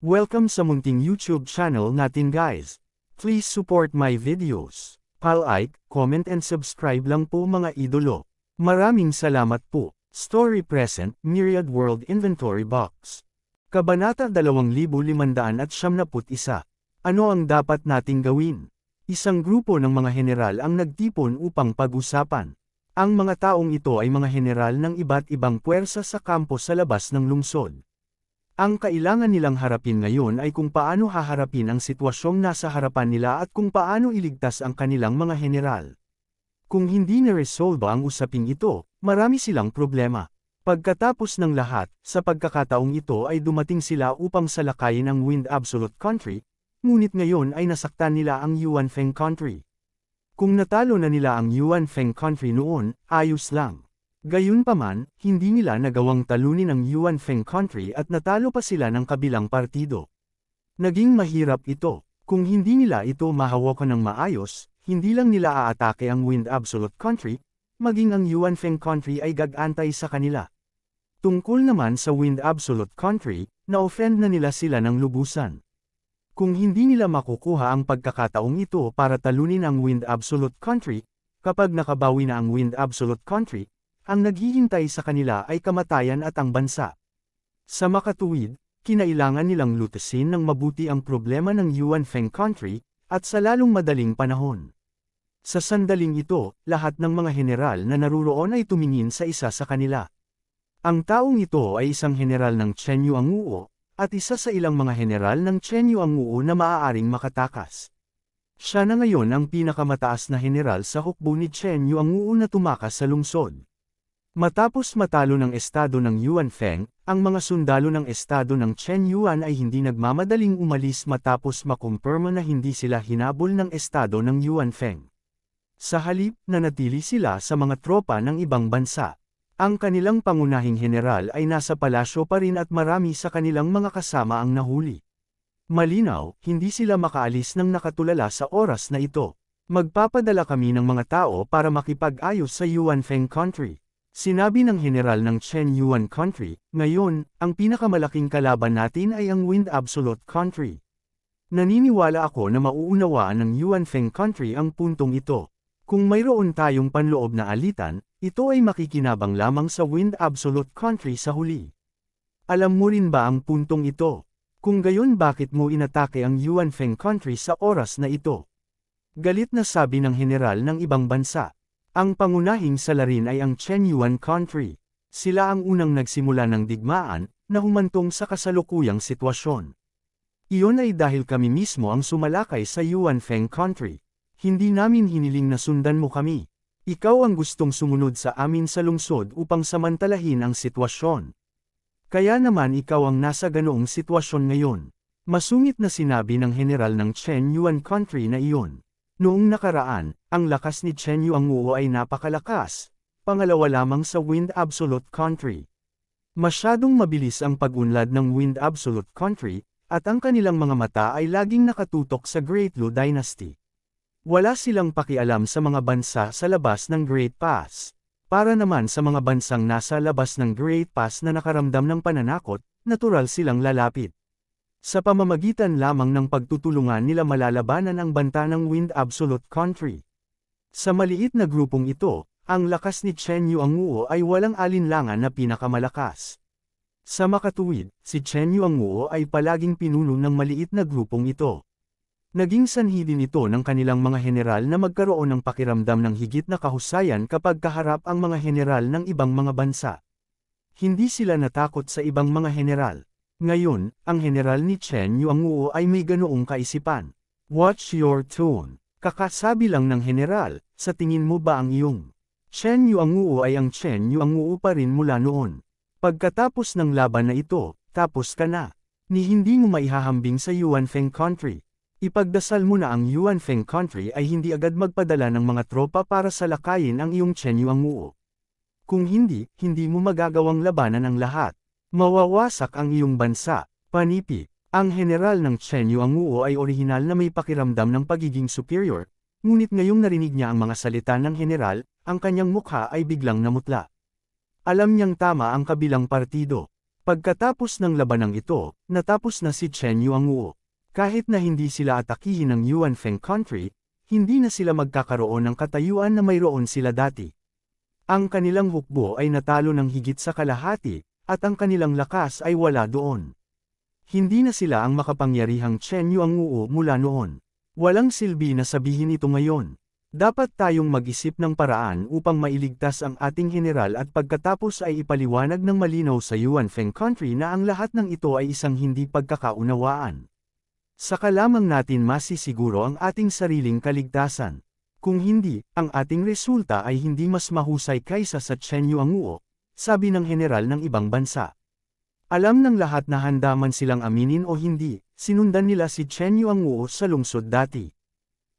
Welcome sa munting YouTube channel natin guys. Please support my videos. Like, comment and subscribe lang po mga idolo. Maraming salamat po. Story Present, Myriad World Inventory Box. Kabanata 2571. Ano ang dapat nating gawin? Isang grupo ng mga general ang nagtipon upang pag-usapan. Ang mga taong ito ay mga general ng iba't ibang puwersa sa kampo sa labas ng lungsod. Ang kailangan nilang harapin ngayon ay kung paano haharapin ang sitwasyong nasa harapan nila at kung paano iligtas ang kanilang mga general. Kung hindi na-resolve ang usaping ito, marami silang problema. Pagkatapos ng lahat, sa pagkakataong ito ay dumating sila upang salakayin ang Wind Absolute Country, ngunit ngayon ay nasaktan nila ang Yuanfeng Country. Kung natalo na nila ang Yuanfeng Country noon, ayos lang. Gayunpaman, hindi nila nagawang talunin ang Yuanfeng Country at natalo pa sila ng kabilang partido. Naging mahirap ito. Kung hindi nila ito mahawakan ng maayos, hindi lang nila aatake ang Wind Absolute Country, maging ang Yuanfeng Country ay gagantay sa kanila. Tungkol naman sa Wind Absolute Country, na-offend na nila sila ng lubusan. Kung hindi nila makukuha ang pagkakataong ito para talunin ang Wind Absolute Country, kapag nakabawi na ang Wind Absolute Country, ang naghihintay sa kanila ay kamatayan at ang bansa. Sa makatuwid, kinailangan nilang lutasin ng mabuti ang problema ng Yuanfeng Country, at sa lalong madaling panahon. Sa sandaling ito, lahat ng mga general na naruroon ay tumingin sa isa sa kanila. Ang taong ito ay isang general ng Chen Yuanguo, at isa sa ilang mga general ng Chen Yuanguo na maaaring makatakas. Siya na ngayon ang pinakamataas na general sa hukbo ni Chen Yuanguo na tumakas sa lungsod. Matapos matalo ng estado ng Yuanfeng, ang mga sundalo ng estado ng Chen Yuan ay hindi nagmamadaling umalis matapos makumpirma na hindi sila hinabol ng estado ng Yuanfeng. Sa halip, nanatili sila sa mga tropa ng ibang bansa. Ang kanilang pangunahing general ay nasa palasyo pa rin at marami sa kanilang mga kasama ang nahuli. Malinaw, hindi sila makaalis ng nakatulala sa oras na ito. Magpapadala kami ng mga tao para makipag-ayos sa Yuanfeng Country. Sinabi ng general ng Chen Yuan Country, ngayon, ang pinakamalaking kalaban natin ay ang Wind Absolute Country. Naniniwala ako na mauunawaan ng Yuanfeng Country ang puntong ito. Kung mayroon tayong panloob na alitan, ito ay makikinabang lamang sa Wind Absolute Country sa huli. Alam mo rin ba ang puntong ito? Kung gayon bakit mo inatake ang Yuanfeng Country sa oras na ito? Galit na sabi ng general ng ibang bansa. Ang pangunahing salarin ay ang Chen Yuan Country. Sila ang unang nagsimula ng digmaan, na humantong sa kasalukuyang sitwasyon. Iyon ay dahil kami mismo ang sumalakay sa Yuanfeng Country. Hindi namin hiniling na sundan mo kami. Ikaw ang gustong sumunod sa amin sa lungsod upang samantalahin ang sitwasyon. Kaya naman ikaw ang nasa ganoong sitwasyon ngayon. Masungit na sinabi ng general ng Chen Yuan Country na iyon. Noong nakaraan, ang lakas ni Chen Yuanguo ay napakalakas, pangalawa lamang sa Wind Absolute Country. Masyadong mabilis ang pag-unlad ng Wind Absolute Country, at ang kanilang mga mata ay laging nakatutok sa Great Lu Dynasty. Wala silang pakialam sa mga bansa sa labas ng Great Pass. Para naman sa mga bansang nasa labas ng Great Pass na nakaramdam ng pananakot, natural silang lalapit. Sa pamamagitan lamang ng pagtutulungan nila malalabanan ang banta ng Wind Absolute Country. Sa maliit na grupong ito, ang lakas ni Chen Yuanguo ay walang alinlangan na pinakamalakas. Sa makatuwid, si Chen Yuanguo ay palaging pinuno ng maliit na grupong ito. Naging sanhi din ito ng kanilang mga general na magkaroon ng pakiramdam ng higit na kahusayan kapag kaharap ang mga general ng ibang mga bansa. Hindi sila natakot sa ibang mga general. Ngayon, ang general ni Chen Yuanguo ay may ganoong kaisipan. Watch your tone. Kakasabi lang ng general, sa tingin mo ba ang iyong Chen Yuanguo ay ang Chen Yuanguo pa rin mula noon? Pagkatapos ng laban na ito, tapos ka na. Ni hindi mo maihahambing sa Yuanfeng Country. Ipagdasal mo na ang Yuanfeng Country ay hindi agad magpadala ng mga tropa para salakayin ang iyong Chen Yuanguo. Kung hindi, hindi mo magagawang labanan ang lahat. Mawawasak ang iyong bansa. Panipi. Ang general ng Chen Yuanguo ay orihinal na may pakiramdam ng pagiging superior, ngunit ngayong narinig niya ang mga salita ng general, ang kanyang mukha ay biglang namutla. Alam niyang tama ang kabilang partido. Pagkatapos ng labanang ito, natapos na si Chen Yuanguo. Kahit na hindi sila atakihin ng Yuan Feng Country, hindi na sila magkakaroon ng katayuan na mayroon sila dati. Ang kanilang hukbo ay natalo ng higit sa kalahati, at ang kanilang lakas ay wala doon. Hindi na sila ang makapangyarihang Chen Yuanguo mula noon. Walang silbi na sabihin ito ngayon. Dapat tayong mag-isip ng paraan upang mailigtas ang ating general at pagkatapos ay ipaliwanag ng malinaw sa Yuan Feng Country na ang lahat ng ito ay isang hindi pagkakaunawaan. Saka lamang natin masisiguro ang ating sariling kaligtasan. Kung hindi, ang ating resulta ay hindi mas mahusay kaysa sa Chen Yuanguo, sabi ng general ng ibang bansa. Alam ng lahat na handa man silang aminin o hindi, sinundan nila si Chen Yuanguo sa lungsod dati.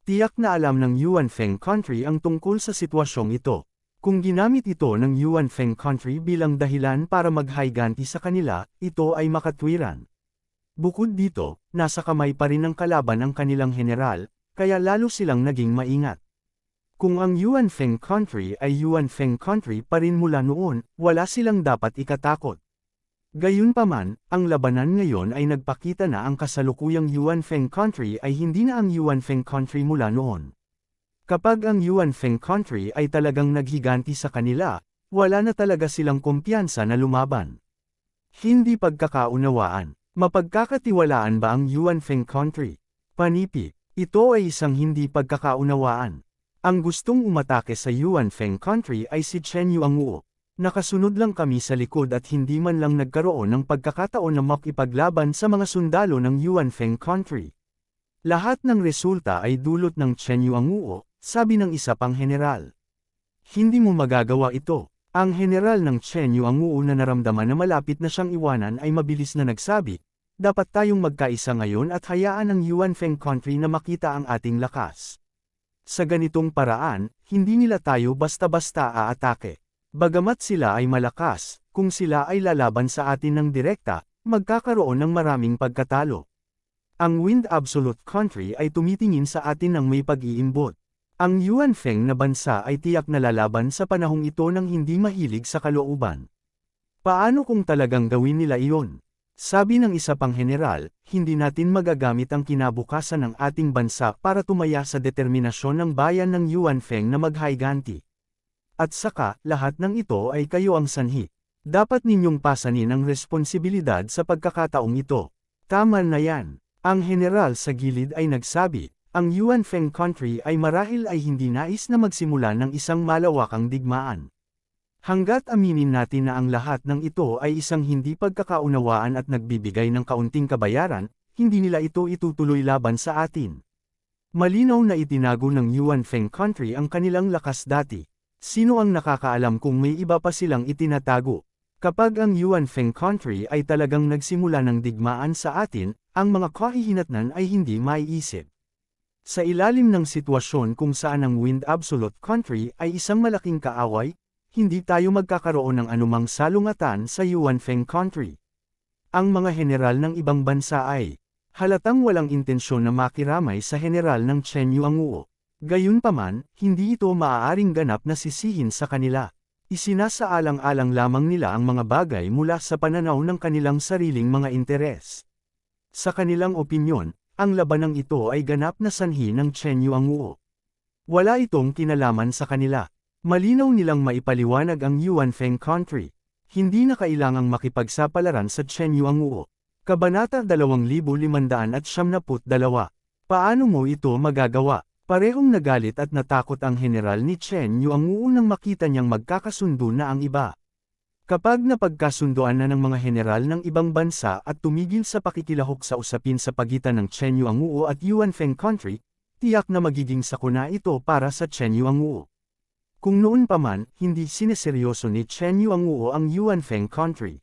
Tiyak na alam ng Yuan Feng Country ang tungkol sa sitwasyong ito. Kung ginamit ito ng Yuan Feng Country bilang dahilan para maghayganti sa kanila, ito ay makatwiran. Bukod dito, nasa kamay pa rin ng kalaban ang kanilang general, kaya lalo silang naging maingat. Kung ang Yuan Feng Country ay Yuan Feng Country pa rin mula noon, wala silang dapat ikatakot. Gayunpaman, ang labanan ngayon ay nagpakita na ang kasalukuyang Yuan Feng Country ay hindi na ang Yuan Feng Country mula noon. Kapag ang Yuan Feng Country ay talagang naghiganti sa kanila, wala na talaga silang kumpiyansa na lumaban. Hindi pagkakaunawaan. Mapagkakatiwalaan ba ang Yuan Feng Country? Panipi, ito ay isang hindi pagkakaunawaan. Ang gustong umatake sa Yuan Feng Country ay si Chen Yuanguo. Nakasunod lang kami sa likod at hindi man lang nagkaroon ng pagkakataon na makipaglaban sa mga sundalo ng Yuan Feng Country. Lahat ng resulta ay dulot ng Chen Yuanguo, sabi ng isa pang general. Hindi mo magagawa ito. Ang general ng Chen Yuanguo na naramdaman na malapit na siyang iwanan ay mabilis na nagsabi, dapat tayong magkaisa ngayon at hayaan ang Yuan Feng Country na makita ang ating lakas. Sa ganitong paraan, hindi nila tayo basta-basta aatake. Bagamat sila ay malakas, kung sila ay lalaban sa atin ng direkta, magkakaroon ng maraming pagkatalo. Ang Wind Absolute Country ay tumitingin sa atin ng may pag-iimbot. Ang Yuan Feng na bansa ay tiyak na lalaban sa panahong ito ng hindi mahilig sa kalooban. Paano kung talagang gawin nila iyon? Sabi ng isa pang general, hindi natin magagamit ang kinabukasan ng ating bansa para tumaya sa determinasyon ng bayan ng Yuan Feng na maghayganti. At saka, lahat ng ito ay kayo ang sanhi. Dapat ninyong pasanin ang responsibilidad sa pagkakataong ito. Tama na yan. Ang general sa gilid ay nagsabi, ang Yuan Feng Country ay marahil ay hindi nais na magsimula ng isang malawakang digmaan. Hanggat aminin natin na ang lahat ng ito ay isang hindi pagkakaunawaan at nagbibigay ng kaunting kabayaran, hindi nila ito itutuloy laban sa atin. Malinaw na itinago ng Yuan Feng Country ang kanilang lakas dati. Sino ang nakakaalam kung may iba pa silang itinatago? Kapag ang Yuan Feng Country ay talagang nagsimula ng digmaan sa atin, ang mga kahihinatnan ay hindi maiisip. Sa ilalim ng sitwasyon kung saan ang Wind Absolute Country ay isang malaking kaaway, hindi tayo magkakaroon ng anumang salungatan sa Yuan Feng Country. Ang mga general ng ibang bansa ay halatang walang intensyon na makiramay sa general ng Chen Yuanguo. Gayunpaman, hindi ito maaaring ganap na sisihin sa kanila. Isinasaalang-alang lamang nila ang mga bagay mula sa pananaw ng kanilang sariling mga interes. Sa kanilang opinyon, ang labanang ito ay ganap na sanhi ng Chen Yuanguo. Wala itong kinalaman sa kanila. Malinaw nilang maipaliwanag ang Yuan Feng Country. Hindi na kailangang makipagsapalaran sa Chen Yuanguo. Kabanata 2572. Paano mo ito magagawa? Parehong nagalit at natakot ang general ni Chen Yuanguo nang makita niyang magkakasundo na ang iba. Kapag napagkasundoan na ng mga general ng ibang bansa at tumigil sa pakikilahok sa usapin sa pagitan ng Chen Yuanguo at Yuan Feng Country, tiyak na magiging sakuna ito para sa Chen Yuanguo. Kung noon pa man, hindi sineseryoso ni Chen Yuanguo ang Yuan Feng Country.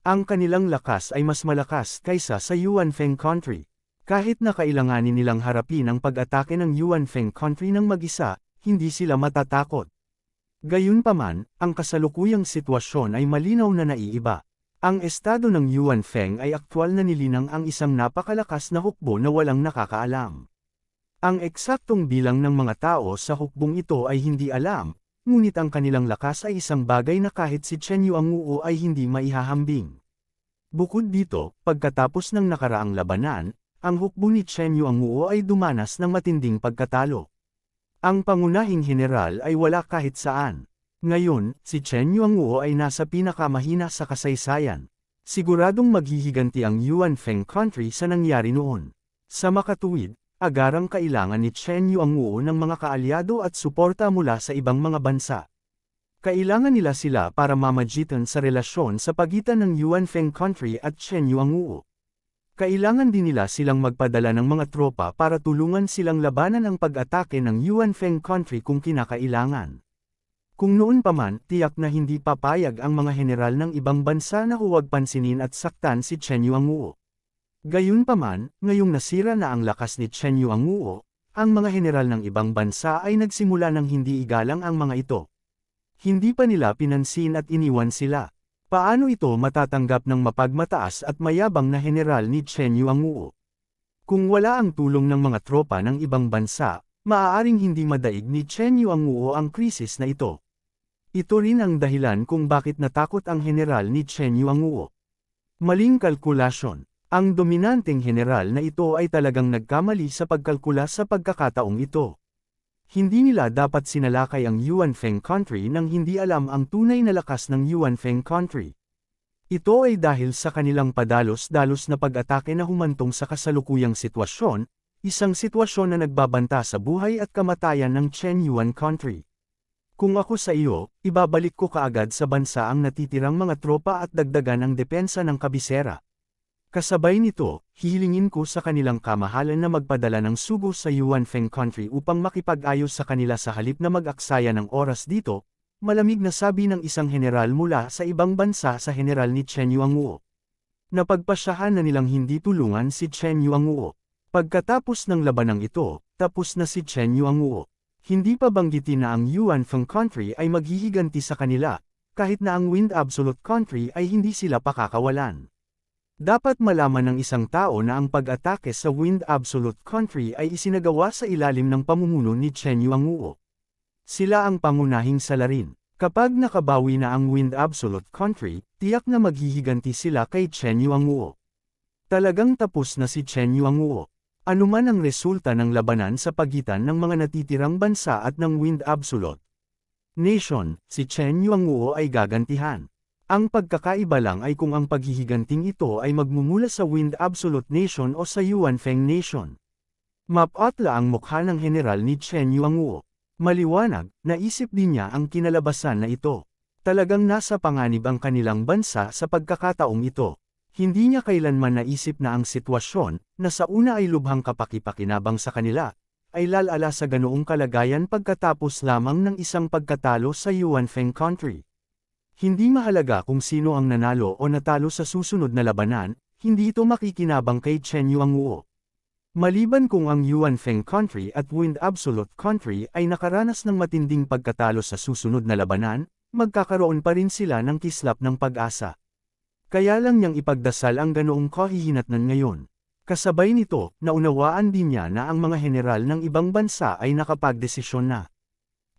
Ang kanilang lakas ay mas malakas kaysa sa Yuan Feng Country. Kahit na kailanganin nilang harapin ang pag-atake ng Yuan Feng Country ng mag-isa, hindi sila matatakot. Gayunpaman, ang kasalukuyang sitwasyon ay malinaw na naiiba. Ang estado ng Yuan Feng ay aktwal na nilinang ang isang napakalakas na hukbo na walang nakakaalam. Ang eksaktong bilang ng mga tao sa hukbong ito ay hindi alam, ngunit ang kanilang lakas ay isang bagay na kahit si Chen Yuanguo ay hindi maihahambing. Bukod dito, pagkatapos ng nakaraang labanan, ang hukbo ni Chen Yuanguo ay dumanas ng matinding pagkatalo. Ang pangunahing general ay wala kahit saan. Ngayon, si Chen Yuanguo ay nasa pinakamahina sa kasaysayan. Siguradong maghihiganti ang Yuan Feng country sa nangyari noon. Sa makatuwid, agarang kailangan ni Chen Yuanguo ng mga kaalyado at suporta mula sa ibang mga bansa. Kailangan nila sila para mamagitan sa relasyon sa pagitan ng Yuan Feng country at Chen Yuanguo. Kailangan din nila silang magpadala ng mga tropa para tulungan silang labanan ang pag-atake ng Yuan Feng country kung kinakailangan. Kung noon pa man, tiyak na hindi papayag ang mga general ng ibang bansa na huwag pansinin at saktan si Chen Yuanguo. Gayunpaman, ngayong nasira na ang lakas ni Chen Yuanguo, ang mga general ng ibang bansa ay nagsimula ng hindi igalang ang mga ito. Hindi pa nila pinansin at iniwan sila. Paano ito matatanggap ng mapagmataas at mayabang na general ni Chen Yuanguo? Kung wala ang tulong ng mga tropa ng ibang bansa, maaaring hindi madaig ni Chen Yuanguo ang krisis na ito. Ito rin ang dahilan kung bakit natakot ang general ni Chen Yuanguo. Maling kalkulasyon. Ang dominanteng general na ito ay talagang nagkamali sa pagkalkula sa pagkakataong ito. Hindi nila dapat sinalakay ang Yuan Feng country nang hindi alam ang tunay na lakas ng Yuan Feng country. Ito ay dahil sa kanilang padalos-dalos na pag-atake na humantong sa kasalukuyang sitwasyon, isang sitwasyon na nagbabanta sa buhay at kamatayan ng Chen Yuan country. Kung ako sa iyo, ibabalik ko kaagad sa bansa ang natitirang mga tropa at dagdagan ang depensa ng kabisera. Kasabay nito, hihilingin ko sa kanilang kamahalan na magpadala ng sugo sa Yuan Feng country upang makipag-ayos sa kanila sa halip na mag-aksaya ng oras dito, malamig na sabi ng isang general mula sa ibang bansa sa general ni Chen Yuanguo. Napagpasyahan na nilang hindi tulungan si Chen Yuanguo. Pagkatapos ng labanang ito, tapos na si Chen Yuanguo. Hindi pa banggitin na ang Yuan Feng country ay maghihiganti sa kanila, kahit na ang Wind Absolute country ay hindi sila pakakawalan. Dapat malaman ng isang tao na ang pag-atake sa Wind Absolute country ay isinagawa sa ilalim ng pamumuno ni Chen Yuanguo. Sila ang pangunahing salarin. Kapag nakabawi na ang Wind Absolute country, tiyak na maghihiganti sila kay Chen Yuanguo. Talagang tapos na si Chen Yuanguo. Anuman ang resulta ng labanan sa pagitan ng mga natitirang bansa at ng Wind Absolute Nation, si Chen Yuanguo ay gagantihan. Ang pagkakaiba lang ay kung ang paghihiganting ito ay magmumula sa Wind Absolute Nation o sa Yuan Feng Nation. Mapatla ang mukha ng general ni Chen Yuanguo. Maliwanag, naisip din niya ang kinalabasan na ito. Talagang nasa panganib ang kanilang bansa sa pagkakataong ito. Hindi niya kailanman naisip na ang sitwasyon, na sa una ay lubhang kapakipakinabang sa kanila, ay lalala sa ganoong kalagayan pagkatapos lamang ng isang pagkatalo sa Yuan Feng country. Hindi mahalaga kung sino ang nanalo o natalo sa susunod na labanan, hindi ito makikinabang kay Chen Yuanguo. Maliban kung ang Yuan Feng country at Wind Absolute country ay nakaranas ng matinding pagkatalo sa susunod na labanan, magkakaroon pa rin sila ng kislap ng pag-asa. Kaya lang niyang ipagdasal ang ganoong kahihinatnan ngayon. Kasabay nito, naunawaan din niya na ang mga general ng ibang bansa ay nakapagdesisyon na.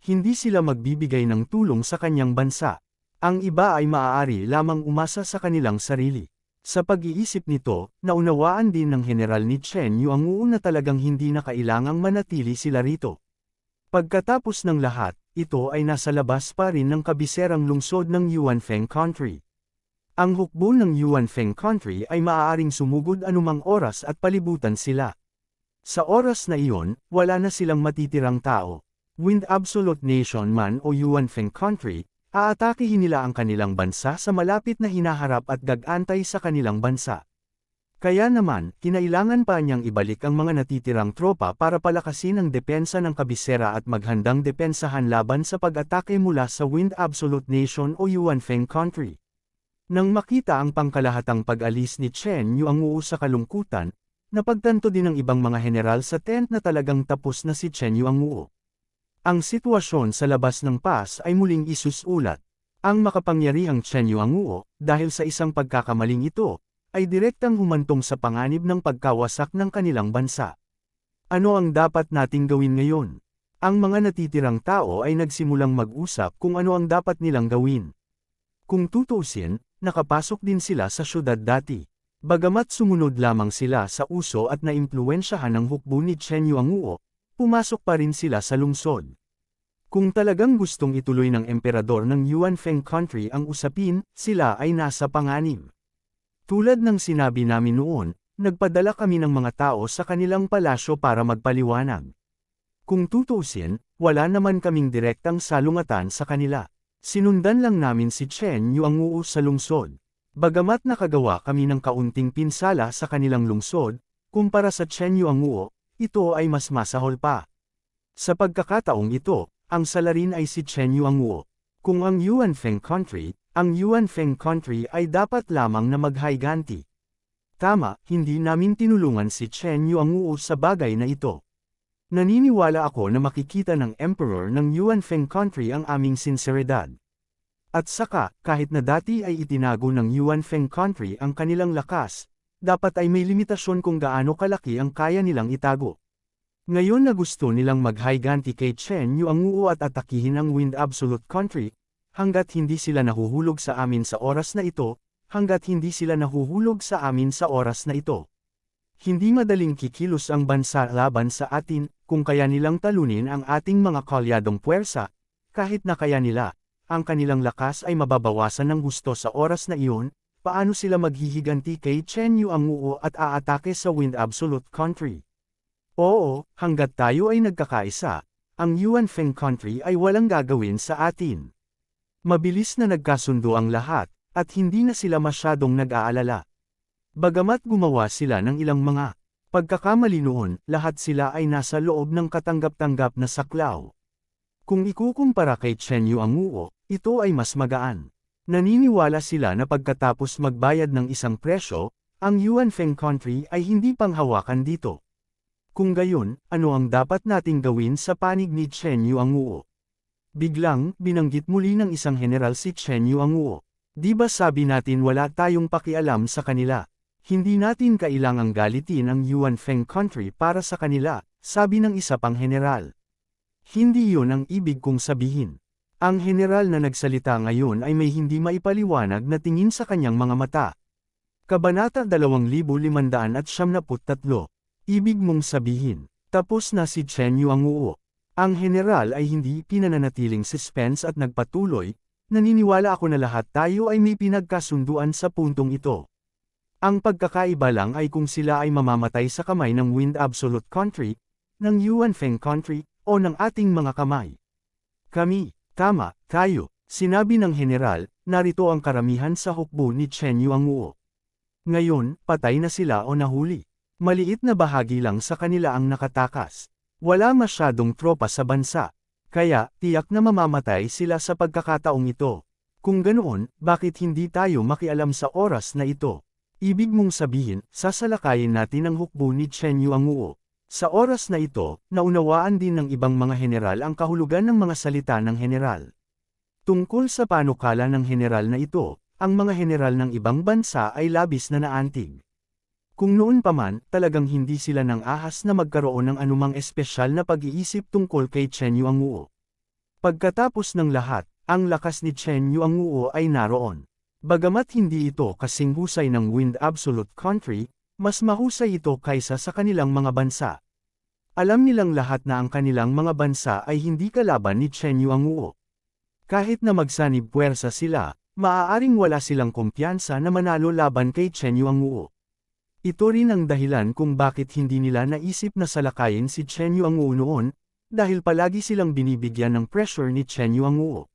Hindi sila magbibigay ng tulong sa kanyang bansa. Ang iba ay maaari lamang umasa sa kanilang sarili. Sa pag-iisip nito, naunawaan din ng general ni Chen Yuanguo na talagang hindi na kailangang manatili sila rito. Pagkatapos ng lahat, ito ay nasa labas pa rin ng kabiserang lungsod ng Yuan Feng country. Ang hukbo ng Yuan Feng country ay maaaring sumugod anumang oras at palibutan sila. Sa oras na iyon, wala na silang matitirang tao. Wind Absolute Nation man o Yuan Feng country, aatakihin nila ang kanilang bansa sa malapit na hinaharap at gagantay sa kanilang bansa. Kaya naman, kinailangan pa niyang ibalik ang mga natitirang tropa para palakasin ang depensa ng kabisera at maghandang depensahan laban sa pag-atake mula sa Wind Absolute Nation o Yuan Feng country. Nang makita ang pangkalahatang pag-alis ni Chen Yuanguo sa kalungkutan, napagtanto din ng ibang mga general sa tent na talagang tapos na si Chen Yuanguo. Ang sitwasyon sa labas ng pass ay muling isusulat. Ang makapangyarihang Chen Yuanguo, dahil sa isang pagkakamaling ito, ay direktang humantong sa panganib ng pagkawasak ng kanilang bansa. Ano ang dapat nating gawin ngayon? Ang mga natitirang tao ay nagsimulang mag-usap kung ano ang dapat nilang gawin. Kung tutuusin, nakapasok din sila sa syudad dati. Bagamat sumunod lamang sila sa uso at naimpluwensyahan ng hukbo ni Chen Yuanguo, pumasok pa rin sila sa lungsod. Kung talagang gustong ituloy ng emperador ng Yuanfeng country ang usapin, sila ay nasa panganib. Tulad ng sinabi namin noon, nagpadala kami ng mga tao sa kanilang palasyo para magpaliwanag. Kung tutuusin, wala naman kaming direktang salungatan sa kanila. Sinundan lang namin si Chen Yuanguo sa lungsod. Bagamat nakagawa kami ng kaunting pinsala sa kanilang lungsod, kumpara sa Chen Yuanguo, ito ay mas masahol pa. Sa pagkakataong ito, ang salarin ay si Chen Yuanguo. Kung ang Yuanfeng country ay dapat lamang na maghiganti. Tama, hindi namin tinulungan si Chen Yuanguo sa bagay na ito. Naniniwala ako na makikita ng emperor ng Yuanfeng country ang aming sinseridad. At saka, kahit na dati ay itinago ng Yuanfeng country ang kanilang lakas, dapat ay may limitasyon kung gaano kalaki ang kaya nilang itago. Ngayon na gusto nilang maghiganti kay Chen Yuanguo at atakihin ang Wind Absolute country, hanggat hindi sila nahuhulog sa amin sa oras na ito, Hindi madaling kikilos ang bansa laban sa atin, kung kaya nilang talunin ang ating mga kalyadong puwersa, kahit na kaya nila. Ang kanilang lakas ay mababawasan ng husto sa oras na iyon, paano sila maghihiganti kay Chen Yuanguo at aatake sa Wind Absolute country? Oo, hanggat tayo ay nagkakaisa, ang Yuanfeng country ay walang gagawin sa atin. Mabilis na nagkasundo ang lahat, at hindi na sila masyadong nag-aalala. Bagamat gumawa sila ng ilang mga pagkakamali noon, lahat sila ay nasa loob ng katanggap-tanggap na saklaw. Kung ikukumpara kay Chen Yuanguo, ito ay mas magaan. Naniniwala sila na pagkatapos magbayad ng isang presyo, ang Yuanfeng country ay hindi panghawakan dito. Kung gayon, ano ang dapat nating gawin sa panig ni Chen Yuanguo? Biglang, binanggit muli ng isang general si Chen Yuanguo. Di ba sabi natin wala tayong pakialam sa kanila? Hindi natin kailangang galitin ang Yuanfeng country para sa kanila, sabi ng isa pang general. Hindi yun ang ibig kong sabihin. Ang general na nagsalita ngayon ay may hindi maipaliwanag na tingin sa kanyang mga mata. Kabanata 2573. Ibig mong sabihin, tapos na si Chen Yuanguo. Ang general ay hindi pinananatiling suspense at nagpatuloy, naniniwala ako na lahat tayo ay may pinagkasunduan sa puntong ito. Ang pagkakaiba lang ay kung sila ay mamamatay sa kamay ng Wind Absolute country, ng Yuanfeng country, o ng ating mga kamay. Kami. Tama, tayo, sinabi ng general, narito ang karamihan sa hukbo ni Chen Yuanguo. Ngayon, patay na sila o nahuli. Maliit na bahagi lang sa kanila ang nakatakas. Wala masyadong tropa sa bansa. Kaya, tiyak na mamamatay sila sa pagkakataong ito. Kung ganoon, bakit hindi tayo makialam sa oras na ito? Ibig mong sabihin, sasalakayin natin ang hukbo ni Chen Yuanguo. Sa oras na ito, naunawaan din ng ibang mga general ang kahulugan ng mga salita ng general. Tungkol sa panukala ng general na ito, ang mga general ng ibang bansa ay labis na naantig. Kung noon pa man, talagang hindi sila nang ahas na magkaroon ng anumang espesyal na pag-iisip tungkol kay Chen Yuanguo. Pagkatapos ng lahat, ang lakas ni Chen Yuanguo ay naroon. Bagamat hindi ito kasing husay ng Wind Absolute country, mas mahusay ito kaysa sa kanilang mga bansa. Alam nilang lahat na ang kanilang mga bansa ay hindi kalaban ni Chen Yuanguo. Kahit na magsanib puwersa sila, maaaring wala silang kumpiyansa na manalo laban kay Chen Yuanguo. Ito rin ang dahilan kung bakit hindi nila naisip na salakayin si Chen Yuanguo noon, dahil palagi silang binibigyan ng pressure ni Chen Yuanguo.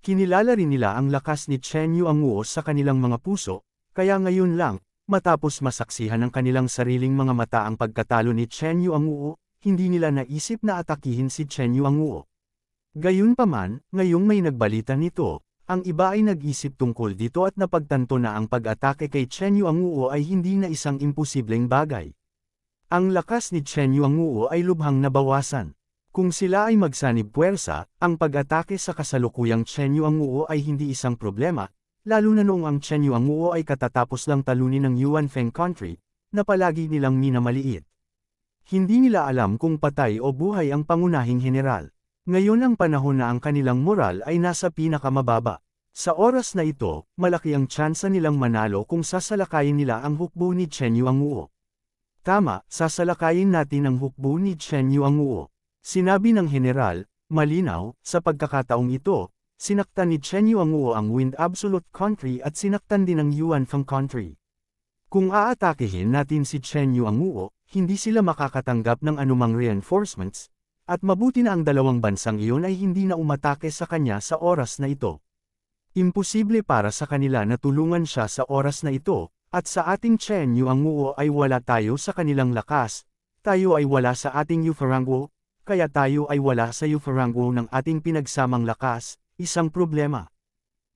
Kinilala rin nila ang lakas ni Chen Yuanguo sa kanilang mga puso, kaya ngayon lang, matapos masaksihan ng kanilang sariling mga mata ang pagkatalo ni Chen Yuanguo, hindi nila naisip na atakihin si Chen Yuanguo. Gayunpaman, ngayong may nagbalita nito, ang iba ay nag-isip tungkol dito at napagtanto na ang pag-atake kay Chen Yuanguo ay hindi na isang imposibleng bagay. Ang lakas ni Chen Yuanguo ay lubhang nabawasan. Kung sila ay magsanib puwersa, ang pag-atake sa kasalukuyang Chen Yuanguo ay hindi isang problema, lalo na noong ang Chen Yuanguo ay katatapos lang talunin ng Yuanfeng country, na palagi nilang minamaliit. Hindi nila alam kung patay o buhay ang pangunahing general. Ngayon ang panahon na ang kanilang moral ay nasa pinakamababa. Sa oras na ito, malaki ang tsansa nilang manalo kung sasalakayin nila ang hukbo ni Chen Yuanguo. Tama, sasalakayin natin ang hukbo ni Chen Yuanguo. Sinabi ng general, malinaw, sa pagkakataong ito, sinaktan ni Chen Yuanguo ang Wind Absolute Country at sinaktan din ang Yuanfeng Country. Kung aatakihin natin si Chen Yuanguo, hindi sila makakatanggap ng anumang reinforcements, at mabuti na ang dalawang bansang iyon ay hindi na umatake sa kanya sa oras na ito. Imposible para sa kanila na tulungan siya sa oras na ito, at sa ating Chen Yuanguo ay wala tayo sa kanilang lakas, tayo ay wala sa ating Yufaranguo, kaya tayo ay wala sa Yufaranguo ng ating pinagsamang lakas, isang problema.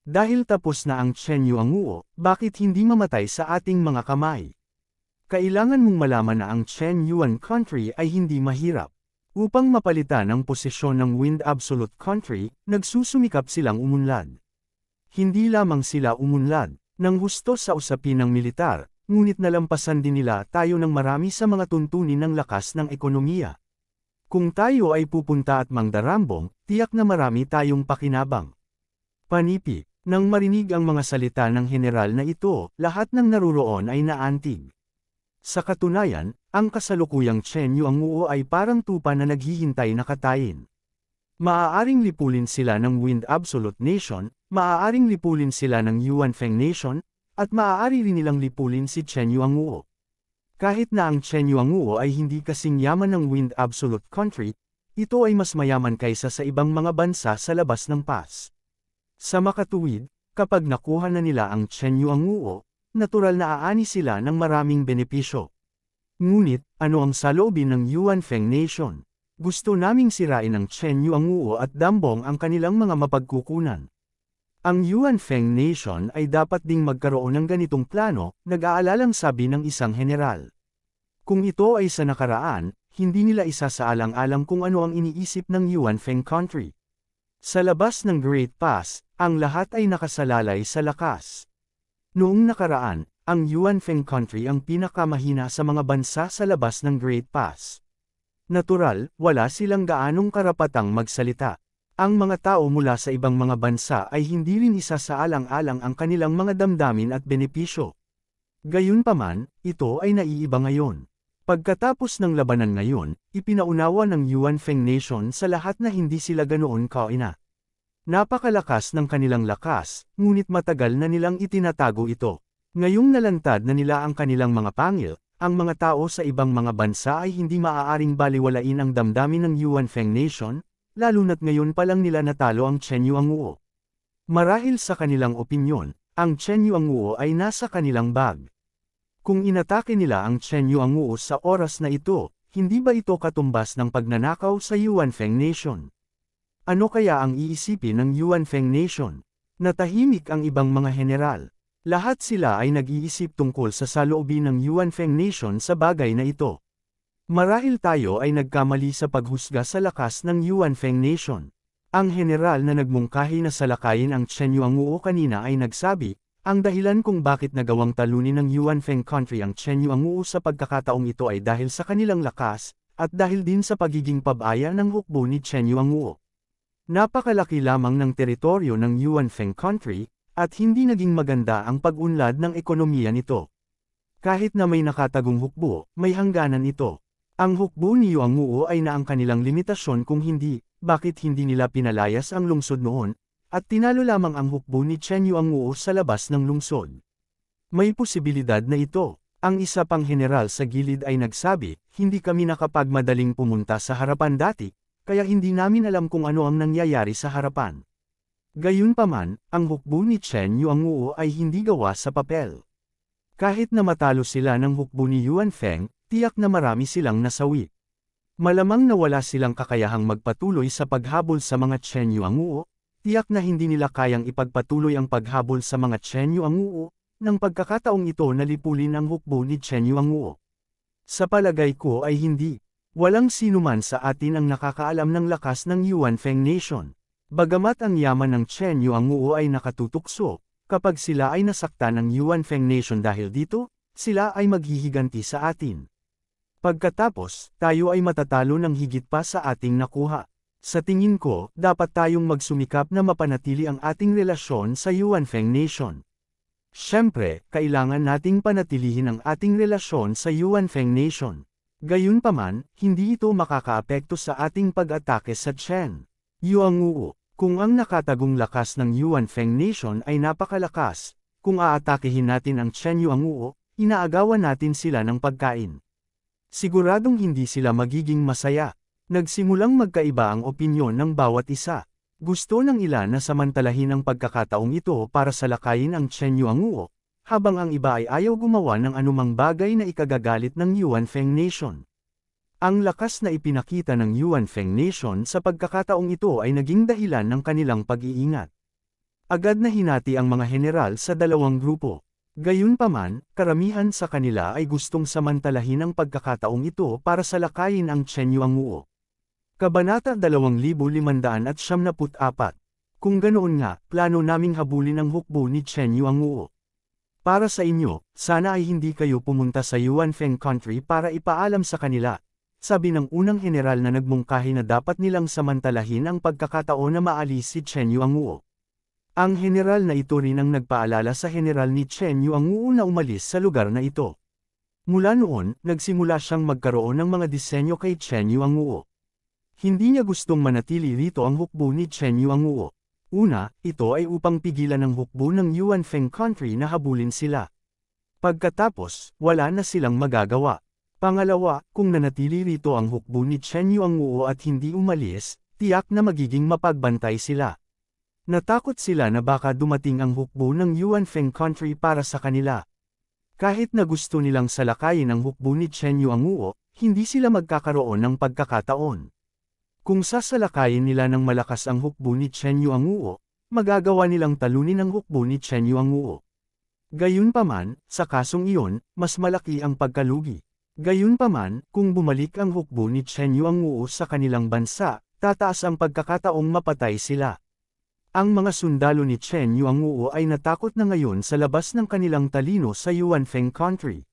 Dahil tapos na ang Chen Yuanguo, bakit hindi mamatay sa ating mga kamay? Kailangan mong malaman na ang Chen Yuan Country ay hindi mahirap. Upang mapalitan ang posisyon ng Wind Absolute Country, nagsusumikap silang umunlad. Hindi lamang sila umunlad ng husto sa usapin ng militar, ngunit nalampasan din nila tayo ng marami sa mga tuntunin ng lakas ng ekonomiya. Kung tayo ay pupunta at mangdarambong, tiyak na marami tayong pakinabang. Panipi, nang marinig ang mga salita ng general na ito, lahat ng naruroon ay naantig. Sa katunayan, ang kasalukuyang Chen Yuanguo ay parang tupa na naghihintay na katayin. Maaaring lipulin sila ng Wind Absolute Nation, maaaring lipulin sila ng Yuanfeng Nation, at maaari rin nilang lipulin si Chen Yuanguo. Kahit na ang Chen Yuanguo ay hindi kasing yaman ng Wind Absolute Country, ito ay mas mayaman kaysa sa ibang mga bansa sa labas ng pass. Sa makatuwid, kapag nakuha na nila ang Chen Yuanguo, natural na aani sila ng maraming benepisyo. Ngunit, ano ang saloobin ng Yuanfeng Nation? Gusto naming sirain ang Chen Yuanguo at Dambong ang kanilang mga mapagkukunan. Ang Yuanfeng Nation ay dapat ding magkaroon ng ganitong plano, nag-aalalang sabi ng isang general. Kung ito ay sa nakaraan, hindi nila isasaalang-alang kung ano ang iniisip ng Yuanfeng Country. Sa labas ng Great Pass, ang lahat ay nakasalalay sa lakas. Noong nakaraan, ang Yuanfeng Country ang pinakamahina sa mga bansa sa labas ng Great Pass. Natural, wala silang gaanong karapatang magsalita. Ang mga tao mula sa ibang mga bansa ay hindi rin isasaalang-alang ang kanilang mga damdamin at benepisyo. Gayunpaman, ito ay naiiba ngayon. Pagkatapos ng labanan ngayon, ipinaunawa ng Yuanfeng Nation sa lahat na hindi sila ganoon kaina. Napakalakas ng kanilang lakas, ngunit matagal na nilang itinatago ito. Ngayong nalantad na nila ang kanilang mga pangil, ang mga tao sa ibang mga bansa ay hindi maaaring baliwalain ang damdamin ng Yuanfeng Nation, lalo na't ngayon pa lang nila natalo ang Chen Yuanguo. Marahil sa kanilang opinyon, ang Chen Yuanguo ay nasa kanilang bag. Kung inatake nila ang Chen Yuanguo sa oras na ito, hindi ba ito katumbas ng pagnanakaw sa Yuanfeng Nation? Ano kaya ang iisipin ng Yuanfeng Nation? Natahimik ang ibang mga general. Lahat sila ay nag-iisip tungkol sa saloobin ng Yuanfeng Nation sa bagay na ito. Marahil tayo ay nagkamali sa paghusga sa lakas ng Yuanfeng Nation. Ang general na nagmungkahi na salakayin ang Chen Yuanguo kanina ay nagsabi, ang dahilan kung bakit nagawang talunin ng Yuanfeng Country ang Chen Yuanguo sa pagkakataong ito ay dahil sa kanilang lakas, at dahil din sa pagiging pabaya ng hukbo ni Chen Yuanguo. Napakalaki lamang ng teritoryo ng Yuanfeng Country, at hindi naging maganda ang pag-unlad ng ekonomiya nito. Kahit na may nakatagong hukbo, may hangganan ito. Ang hukbo ni Yuanguo ay na ang kanilang limitasyon kung hindi, bakit hindi nila pinalayas ang lungsod noon, at tinalo lamang ang hukbo ni Chen Yuanguo sa labas ng lungsod. May posibilidad na ito. Ang isa pang general sa gilid ay nagsabi, hindi kami nakapagmadaling pumunta sa harapan dati, kaya hindi namin alam kung ano ang nangyayari sa harapan. Gayunpaman, ang hukbo ni Chen Yuanguo ay hindi gawa sa papel. Kahit na matalo sila ng hukbo ni Yuanfeng, tiyak na marami silang nasawi. Malamang na wala silang kakayahang magpatuloy sa paghabol sa mga Chen Yuanguo, tiyak na hindi nila kayang ipagpatuloy ang paghabol sa mga Chen Yuanguo, nang pagkakataong ito na lipulin ang hukbo ni Chen Yuanguo. Sa palagay ko ay hindi. Walang sinuman sa atin ang nakakaalam ng lakas ng Yuanfeng Nation. Bagamat ang yaman ng Chen Yuanguo ay nakatutukso, kapag sila ay nasaktan ng Yuanfeng Nation dahil dito, sila ay maghihiganti sa atin. Pagkatapos, tayo ay matatalo ng higit pa sa ating nakuha. Sa tingin ko, dapat tayong magsumikap na mapanatili ang ating relasyon sa Yuanfeng Nation. Siyempre, kailangan nating panatilihin ang ating relasyon sa Yuanfeng Nation. Gayunpaman, hindi ito makakaapekto sa ating pag-atake sa Chen Yuanguo. Kung ang nakatagong lakas ng Yuanfeng Nation ay napakalakas, kung aatakehin natin ang Chen Yuanguo, inaagawan natin sila ng pagkain. Siguradong hindi sila magiging masaya. Nagsimulang magkaiba ang opinyon ng bawat isa. Gusto ng ilan na samantalahin ang pagkakataong ito para salakayin ang Chen Yuanguo, habang ang iba ay ayaw gumawa ng anumang bagay na ikagagalit ng Yuanfeng Nation. Ang lakas na ipinakita ng Yuanfeng Nation sa pagkakataong ito ay naging dahilan ng kanilang pag-iingat. Agad na hinati ang mga general sa dalawang grupo. Gayunpaman, karamihan sa kanila ay gustong samantalahin ang pagkakataong ito para salakayin ang Chen Yuanguo. Kabanata 2574. Kung ganoon nga, plano naming habulin ang hukbo ni Chen Yuanguo. Para sa inyo, sana ay hindi kayo pumunta sa Yuanfeng country para ipaalam sa kanila, sabi ng unang general na nagmungkahi na dapat nilang samantalahin ang pagkakataon na maalis si Chen Yuanguo. Ang general na ito rin ang nagpaalala sa general ni Chen Yuanguo na umalis sa lugar na ito. Mula noon, nagsimula siyang magkaroon ng mga disenyo kay Chen Yuanguo. Hindi niya gustong manatili rito ang hukbo ni Chen Yuanguo. Una, ito ay upang pigilan ang hukbo ng Yuanfeng country na habulin sila. Pagkatapos, wala na silang magagawa. Pangalawa, kung nanatili rito ang hukbo ni Chen Yuanguo at hindi umalis, tiyak na magiging mapagbantay sila. Natakot sila na baka dumating ang hukbo ng Yuanfeng country para sa kanila. Kahit na gusto nilang salakayin ang hukbo ni Chen Yuanguo, hindi sila magkakaroon ng pagkakataon. Kung sasalakayin nila ng malakas ang hukbo ni Chen Yuanguo, magagawa nilang talunin ang hukbo ni Chen Yuanguo. Gayunpaman, sa kasong iyon, mas malaki ang pagkalugi. Gayunpaman, kung bumalik ang hukbo ni Chen Yuanguo sa kanilang bansa, tataas ang pagkakataong mapatay sila. Ang mga sundalo ni Chen Yuanguo ay natakot na ngayon sa labas ng kanilang talino sa Yuanfeng country.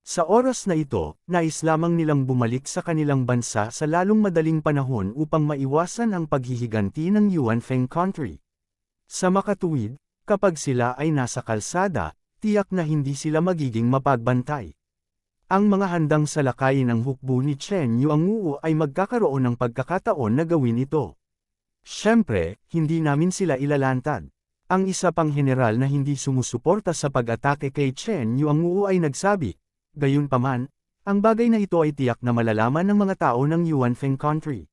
Sa oras na ito, nais lamang nilang bumalik sa kanilang bansa sa lalong madaling panahon upang maiwasan ang paghihiganti ng Yuanfeng country. Sa makatuwid, kapag sila ay nasa kalsada, tiyak na hindi sila magiging mapagbantay. Ang mga handang salakayin ng hukbo ni Chen Yuanguo ay magkakaroon ng pagkakataon na gawin ito. Siyempre, hindi namin sila ilalantad. Ang isa pang general na hindi sumusuporta sa pag-atake kay Chen Yuanguo ay nagsabi, gayunpaman, ang bagay na ito ay tiyak na malalaman ng mga tao ng Yuanfeng country.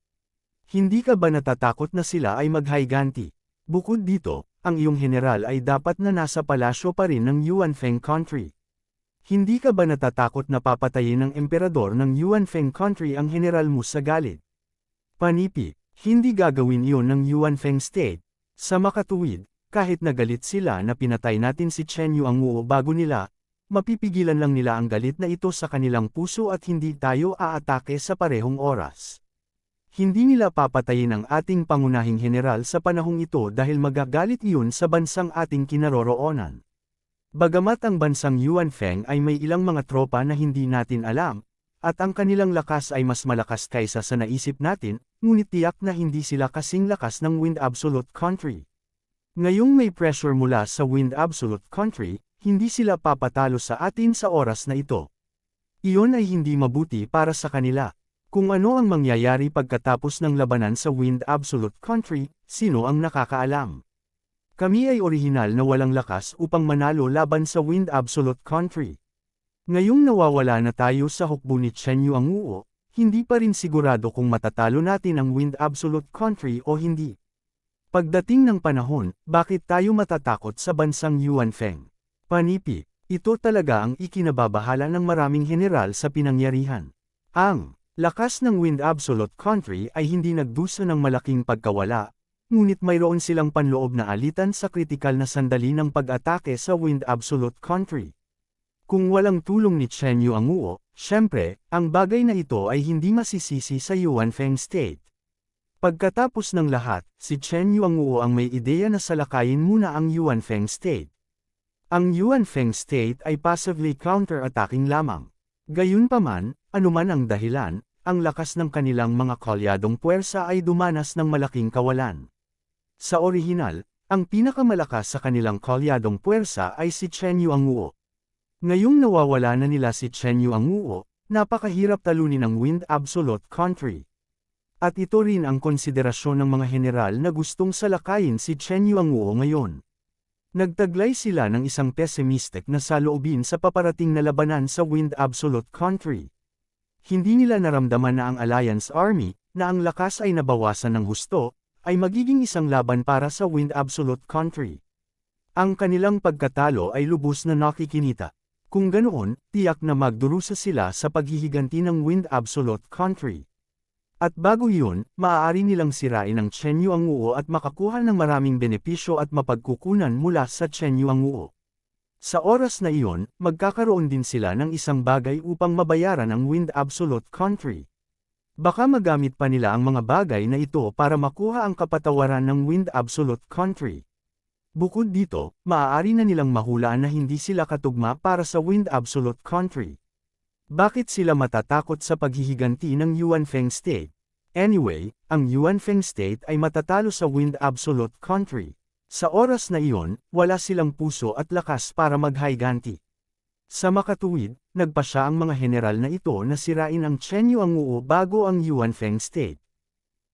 Hindi ka ba natatakot na sila ay maghayganti? Bukod dito, ang iyong general ay dapat na nasa palasyo pa rin ng Yuanfeng country. Hindi ka ba natatakot na papatayin ng emperador ng Yuanfeng country ang general mo sa galit? Panipi, hindi gagawin iyon ng Yuanfeng state. Sa makatuwid, kahit nagalit sila na pinatay natin si Chen Yuanguo bago nila, mapipigilan lang nila ang galit na ito sa kanilang puso at hindi tayo aatake sa parehong oras. Hindi nila papatayin ang ating pangunahing general sa panahong ito dahil magagalit iyon sa bansang ating kinaroroonan. Bagamat ang bansang Yuanfeng ay may ilang mga tropa na hindi natin alam, at ang kanilang lakas ay mas malakas kaysa sa naisip natin, ngunit tiyak na hindi sila kasing lakas ng Wind Absolute country. Ngayong may pressure mula sa Wind Absolute country, hindi sila papatalo sa atin sa oras na ito. Iyon ay hindi mabuti para sa kanila. Kung ano ang mangyayari pagkatapos ng labanan sa Wind Absolute country, sino ang nakakaalam? Kami ay orihinal na walang lakas upang manalo laban sa Wind Absolute country. Ngayong nawawala na tayo sa hukbo ni Chen Yuanguo, hindi pa rin sigurado kung matatalo natin ang Wind Absolute country o hindi. Pagdating ng panahon, bakit tayo matatakot sa bansang Yuanfeng? Panipi, ito talaga ang ikinababahala ng maraming general sa pinangyarihan. Ang lakas ng Wind Absolute country ay hindi nagdusa ng malaking pagkawala, ngunit mayroon silang panloob na alitan sa kritikal na sandali ng pag-atake sa Wind Absolute country. Kung walang tulong ni Chen Yuanguo, syempre, ang bagay na ito ay hindi masisisi sa Yuanfeng state. Pagkatapos ng lahat, si Chen Yuanguo ang may ideya na salakayin muna ang Yuanfeng state. Ang Yuanfeng state ay passively counter-attacking lamang. Gayunpaman, anuman ang dahilan, ang lakas ng kanilang mga kalyadong puwersa ay dumanas ng malaking kawalan. Sa orihinal, ang pinakamalakas sa kanilang kalyadong puwersa ay si Chen Yuanguo. Ngayong nawawala na nila si Chen Yuanguo, napakahirap talunin ng Wind Absolute Country. At ito rin ang konsiderasyon ng mga general na gustong salakayin si Chen Yuanguo ngayon. Nagtaglay sila ng isang pessimistic na saloobin sa paparating na labanan sa Wind Absolute Country. Hindi nila naramdaman na ang Alliance Army, na ang lakas ay nabawasan ng husto, ay magiging isang laban para sa Wind Absolute Country. Ang kanilang pagkatalo ay lubos na nakikinita. Kung ganoon, tiyak na magdurusa sila sa paghihiganti ng Wind Absolute Country. At bago yun, maaari nilang sirain ang Chen Yuanguo at makakuha ng maraming benepisyo at mapagkukunan mula sa Chen Yuanguo. Sa oras na iyon, magkakaroon din sila ng isang bagay upang mabayaran ang Wind Absolute Country. Baka magamit pa nila ang mga bagay na ito para makuha ang kapatawaran ng Wind Absolute Country. Bukod dito, maaari na nilang mahulaan na hindi sila katugma para sa Wind Absolute Country. Bakit sila matatakot sa paghihiganti ng Yuanfeng State? Anyway, ang Yuanfeng State ay matatalo sa Wind Absolute Country. Sa oras na iyon, wala silang puso at lakas para maghiganti. Sa makatuwid, nagpa siya ang mga general na ito na sirain ang Chen Yuanguo bago ang Yuanfeng State.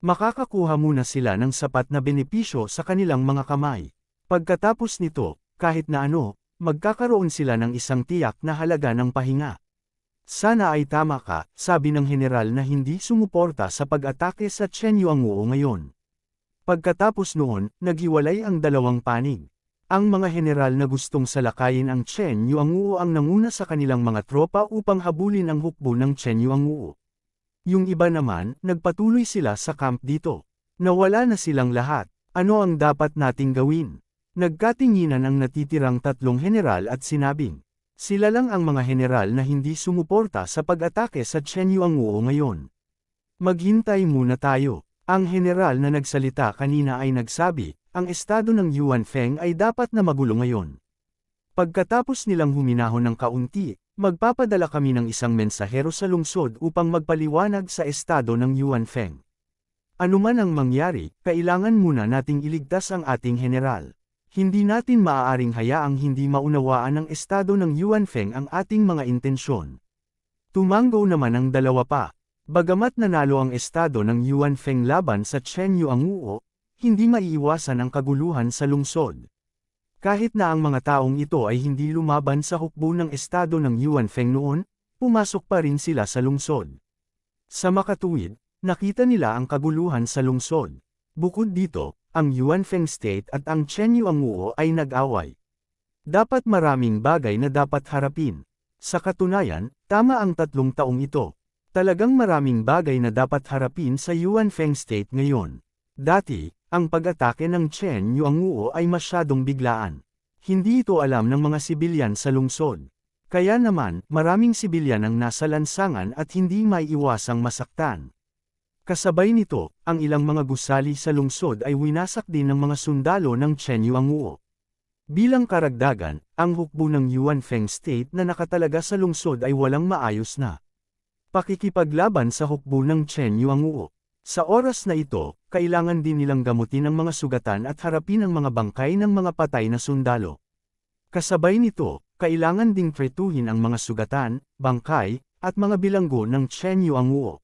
Makakakuha muna sila ng sapat na benepisyo sa kanilang mga kamay. Pagkatapos nito, kahit na ano, magkakaroon sila ng isang tiyak na halaga ng pahinga. Sana ay tama ka, sabi ng general na hindi sumuporta sa pag-atake sa Chen Yuanguo ngayon. Pagkatapos noon, naghiwalay ang dalawang panig. Ang mga general na gustong salakayin ang Chen Yuanguo ang nanguna sa kanilang mga tropa upang habulin ang hukbo ng Chen Yuanguo. Yung iba naman, nagpatuloy sila sa camp dito. Nawala na silang lahat. Ano ang dapat nating gawin? Nagkatinginan ang natitirang tatlong general at sinabing, sila lang ang mga general na hindi sumuporta sa pag-atake sa Chen Yuanguo ngayon. Maghintay muna tayo. Ang general na nagsalita kanina ay nagsabi, ang estado ng Yuanfeng ay dapat na magulo ngayon. Pagkatapos nilang huminahon ng kaunti, magpapadala kami ng isang mensahero sa lungsod upang magpaliwanag sa estado ng Yuanfeng. Ano man ang mangyari, kailangan muna nating iligtas ang ating general. Hindi natin maaaring hayaang hindi maunawaan ng estado ng Yuanfeng ang ating mga intensyon. Tumanggo naman ang dalawa pa. Bagamat nanalo ang estado ng Yuanfeng laban sa Chen Yuanguo, hindi maiiwasan ang kaguluhan sa lungsod. Kahit na ang mga taong ito ay hindi lumaban sa hukbo ng estado ng Yuanfeng noon, pumasok pa rin sila sa lungsod. Sa makatuwid, nakita nila ang kaguluhan sa lungsod. Bukod dito, ang Yuanfeng State at ang Chen Yuanguo ay nag-away. Dapat maraming bagay na dapat harapin. Sa katunayan, tama ang 3 taong ito. Talagang maraming bagay na dapat harapin sa Yuanfeng State ngayon. Dati, ang pag-atake ng Chen Yuanguo ay masyadong biglaan. Hindi ito alam ng mga sibilyan sa lungsod. Kaya naman, maraming sibilyan ang nasa lansangan at hindi maiiwasang masaktan. Kasabay nito, ang ilang mga gusali sa lungsod ay winasak din ng mga sundalo ng Chen Yuanguo. Bilang karagdagan, ang hukbo ng Yuanfeng State na nakatalaga sa lungsod ay walang maayos na pakikipaglaban sa hukbo ng Chen Yuanguo. Sa oras na ito, kailangan din nilang gamutin ang mga sugatan at harapin ang mga bangkay ng mga patay na sundalo. Kasabay nito, kailangan ding tretuhin ang mga sugatan, bangkay, at mga bilanggo ng Chen Yuanguo.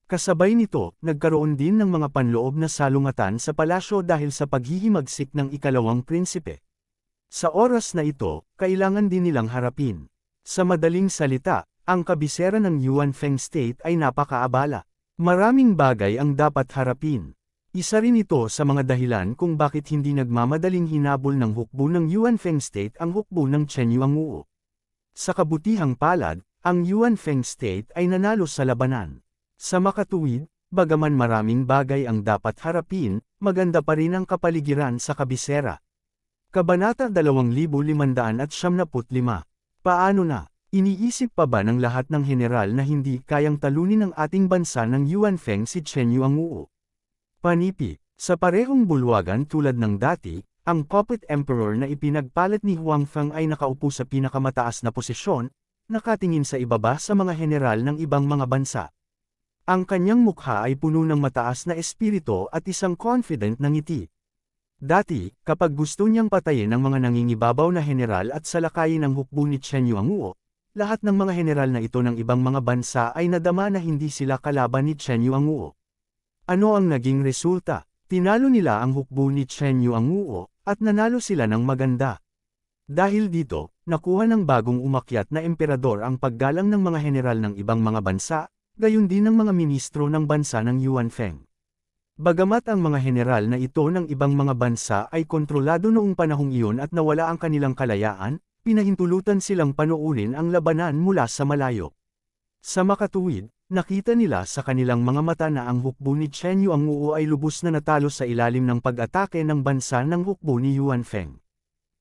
Kasabay nito, nagkaroon din ng mga panloob na salungatan sa palasyo dahil sa paghihimagsik ng ikalawang prinsipe. Sa oras na ito, kailangan din nilang harapin. Sa madaling salita, ang kabisera ng Yuanfeng State ay napakaabala. Maraming bagay ang dapat harapin. Isa rin ito sa mga dahilan kung bakit hindi nagmamadaling hinabol ng hukbo ng Yuanfeng State ang hukbo ng Chen Yuanguo. Sa kabutihang palad, ang Yuanfeng State ay nanalo sa labanan. Sa makatuwid, bagaman maraming bagay ang dapat harapin, maganda pa rin ang kapaligiran sa kabisera. Kabanata 2575. Paano na? Iniisip pa ba ng lahat ng general na hindi kayang talunin ng ating bansa ng Yuanfeng si Chen Yuanguo? Panipi, sa parehong bulwagan tulad ng dati, ang puppet emperor na ipinagpalit ni Huangfeng ay nakaupo sa pinakamataas na posisyon, nakatingin sa ibaba sa mga general ng ibang mga bansa. Ang kanyang mukha ay puno ng mataas na espiritu at isang confident na ngiti. Dati, kapag gusto niyang patayin ang mga nangingibabaw na general at salakayin ang hukbo ni Chen Yuanguo, lahat ng mga general na ito ng ibang mga bansa ay nadama na hindi sila kalaban ni Chen Yuanguo. Ano ang naging resulta? Tinalo nila ang hukbo ni Chen Yuanguo, at nanalo sila ng maganda. Dahil dito, nakuha ng bagong umakyat na emperador ang paggalang ng mga general ng ibang mga bansa, gayon din ng mga ministro ng bansa ng Yuanfeng. Bagamat ang mga general na ito ng ibang mga bansa ay kontrolado noong panahong iyon at nawala ang kanilang kalayaan, pinahintulutan silang panuunin ang labanan mula sa malayo. Sa makatuwid, nakita nila sa kanilang mga mata na ang hukbo ni Chen Yuanguo ay lubos na natalo sa ilalim ng pag-atake ng bansa ng hukbo ni Yuanfeng.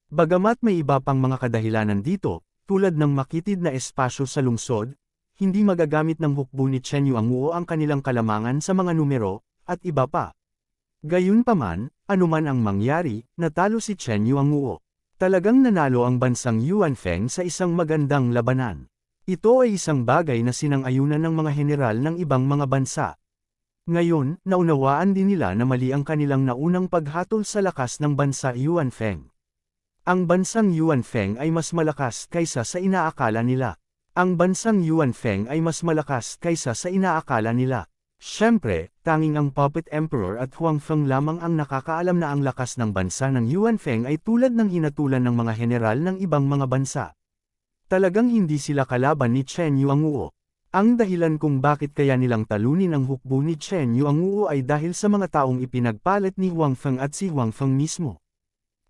Bagamat may iba pang mga kadahilanan dito, tulad ng makitid na espasyo sa lungsod, hindi magagamit ng hukbo ni Chen Yuanguo ang kanilang kalamangan sa mga numero, at iba pa. Gayunpaman, anuman ang mangyari, natalo si Chen Yuanguo. Talagang nanalo ang bansang Yuanfeng sa isang magandang labanan. Ito ay isang bagay na sinang-ayunan ng mga general ng ibang mga bansa. Ngayon, naunawaan din nila na mali ang kanilang naunang paghatol sa lakas ng bansa Yuanfeng. Ang bansang Yuanfeng ay mas malakas kaysa sa inaakala nila. Ang bansang Yuanfeng ay mas malakas kaysa sa inaakala nila. Siyempre, tanging ang Puppet Emperor at Huangfeng lamang ang nakakaalam na ang lakas ng bansa ng Yuanfeng ay tulad ng hinatulan ng mga general ng ibang mga bansa. Talagang hindi sila kalaban ni Chen Yuanguo. Ang dahilan kung bakit kaya nilang talunin ang hukbo ni Chen Yuanguo ay dahil sa mga taong ipinagpalit ni Huangfeng at si Huangfeng mismo.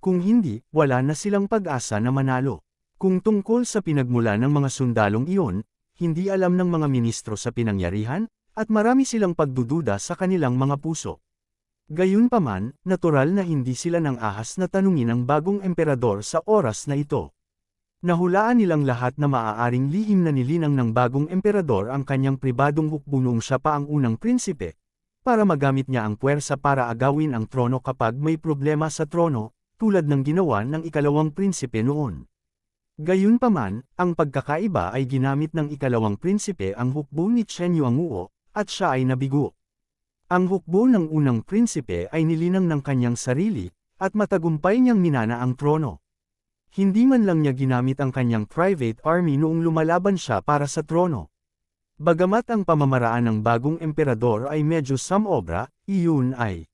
Kung hindi, wala na silang pag-asa na manalo. Kung tungkol sa pinagmula ng mga sundalong iyon, hindi alam ng mga ministro sa pinangyarihan, at marami silang pagdududa sa kanilang mga puso. Gayunpaman, natural na hindi sila nang ahas na tanungin ang bagong emperador sa oras na ito. Nahulaan nilang lahat na maaaring lihim na nilinang ng bagong emperador ang kanyang pribadong hukbo noong siya pa ang unang prinsipe, para magamit niya ang puwersa para agawin ang trono kapag may problema sa trono, tulad ng ginawa ng ikalawang prinsipe noon. Gayunpaman, ang pagkakaiba ay ginamit ng ikalawang prinsipe ang hukbo ni Chen Yuanguo, at siya ay nabigo. Ang hukbo ng unang prinsipe ay nilinang ng kanyang sarili, at matagumpay niyang minana ang trono. Hindi man lang niya ginamit ang kanyang private army noong lumalaban siya para sa trono. Bagamat ang pamamaraan ng bagong emperador ay medyo samobra, iyon ay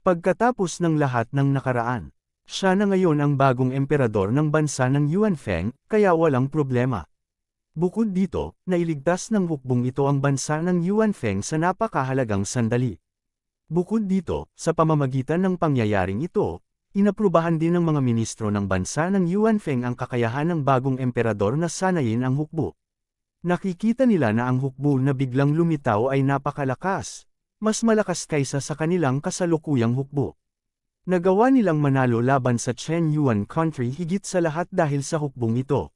pagkatapos ng lahat ng nakaraan. Siya na ngayon ang bagong emperador ng bansa ng Yuanfeng, kaya walang problema. Bukod dito, nailigtas ng hukbong ito ang bansa ng Yuanfeng sa napakahalagang sandali. Bukod dito, sa pamamagitan ng pangyayaring ito, inaprubahan din ng mga ministro ng bansa ng Yuanfeng ang kakayahan ng bagong emperador na sanayin ang hukbo. Nakikita nila na ang hukbo na biglang lumitaw ay napakalakas, mas malakas kaysa sa kanilang kasalukuyang hukbo. Nagawa nilang manalo laban sa Chen Yuan country higit sa lahat dahil sa hukbong ito.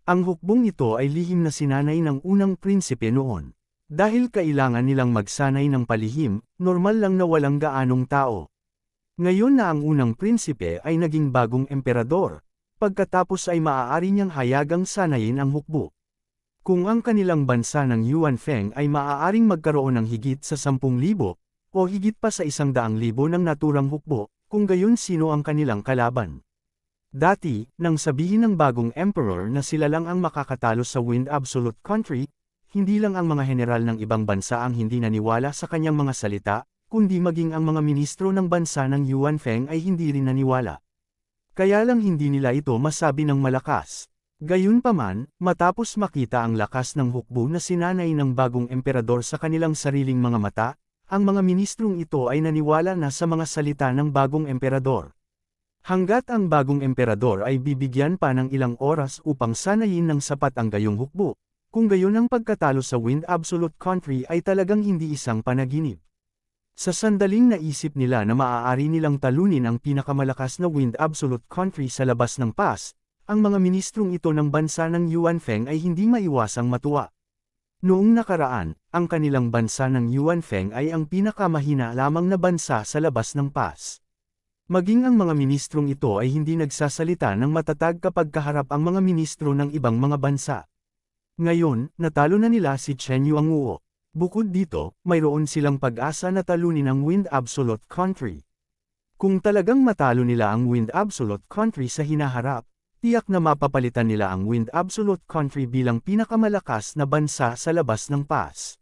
Ang hukbong ito ay lihim na sinanay ng unang prinsipe noon. Dahil kailangan nilang magsanay ng palihim, normal lang na walang gaanong tao. Ngayon na ang unang prinsipe ay naging bagong emperador, pagkatapos ay maaari niyang hayagang sanayin ang hukbo. Kung ang kanilang bansa ng Yuanfeng ay maaaring magkaroon ng higit sa 10,000, o higit pa sa 100,000 ng naturang hukbo, kung gayon sino ang kanilang kalaban. Dati, nang sabihin ng bagong emperor na sila lang ang makakatalo sa Wind Absolute Country, hindi lang ang mga general ng ibang bansa ang hindi naniwala sa kanyang mga salita, kundi maging ang mga ministro ng bansa ng Yuanfeng ay hindi rin naniwala. Kaya lang hindi nila ito masabi ng malakas. Gayunpaman, matapos makita ang lakas ng hukbo na sinanay ng bagong emperador sa kanilang sariling mga mata, ang mga ministrong ito ay naniwala na sa mga salita ng bagong emperador. Hanggat ang bagong emperador ay bibigyan pa ng ilang oras upang sanayin ng sapat ang gayong hukbo, kung gayon ang pagkatalo sa Wind Absolute Country ay talagang hindi isang panaginip. Sa sandaling naisip nila na maaari nilang talunin ang pinakamalakas na Wind Absolute Country sa labas ng pass, ang mga ministrong ito ng bansa ng Yuanfeng ay hindi maiwasang matuwa. Noong nakaraan, ang kanilang bansa ng Yuanfeng ay ang pinakamahina lamang na bansa sa labas ng pass. Maging ang mga ministrong ito ay hindi nagsasalita ng matatag kapag kaharap ang mga ministro ng ibang mga bansa. Ngayon, natalo na nila si Chen Yuanguo. Bukod dito, mayroon silang pag-asa na talunin ang Wind Absolute Country. Kung talagang matalo nila ang Wind Absolute Country sa hinaharap, tiyak na mapapalitan nila ang Wind Absolute Country bilang pinakamalakas na bansa sa labas ng pass.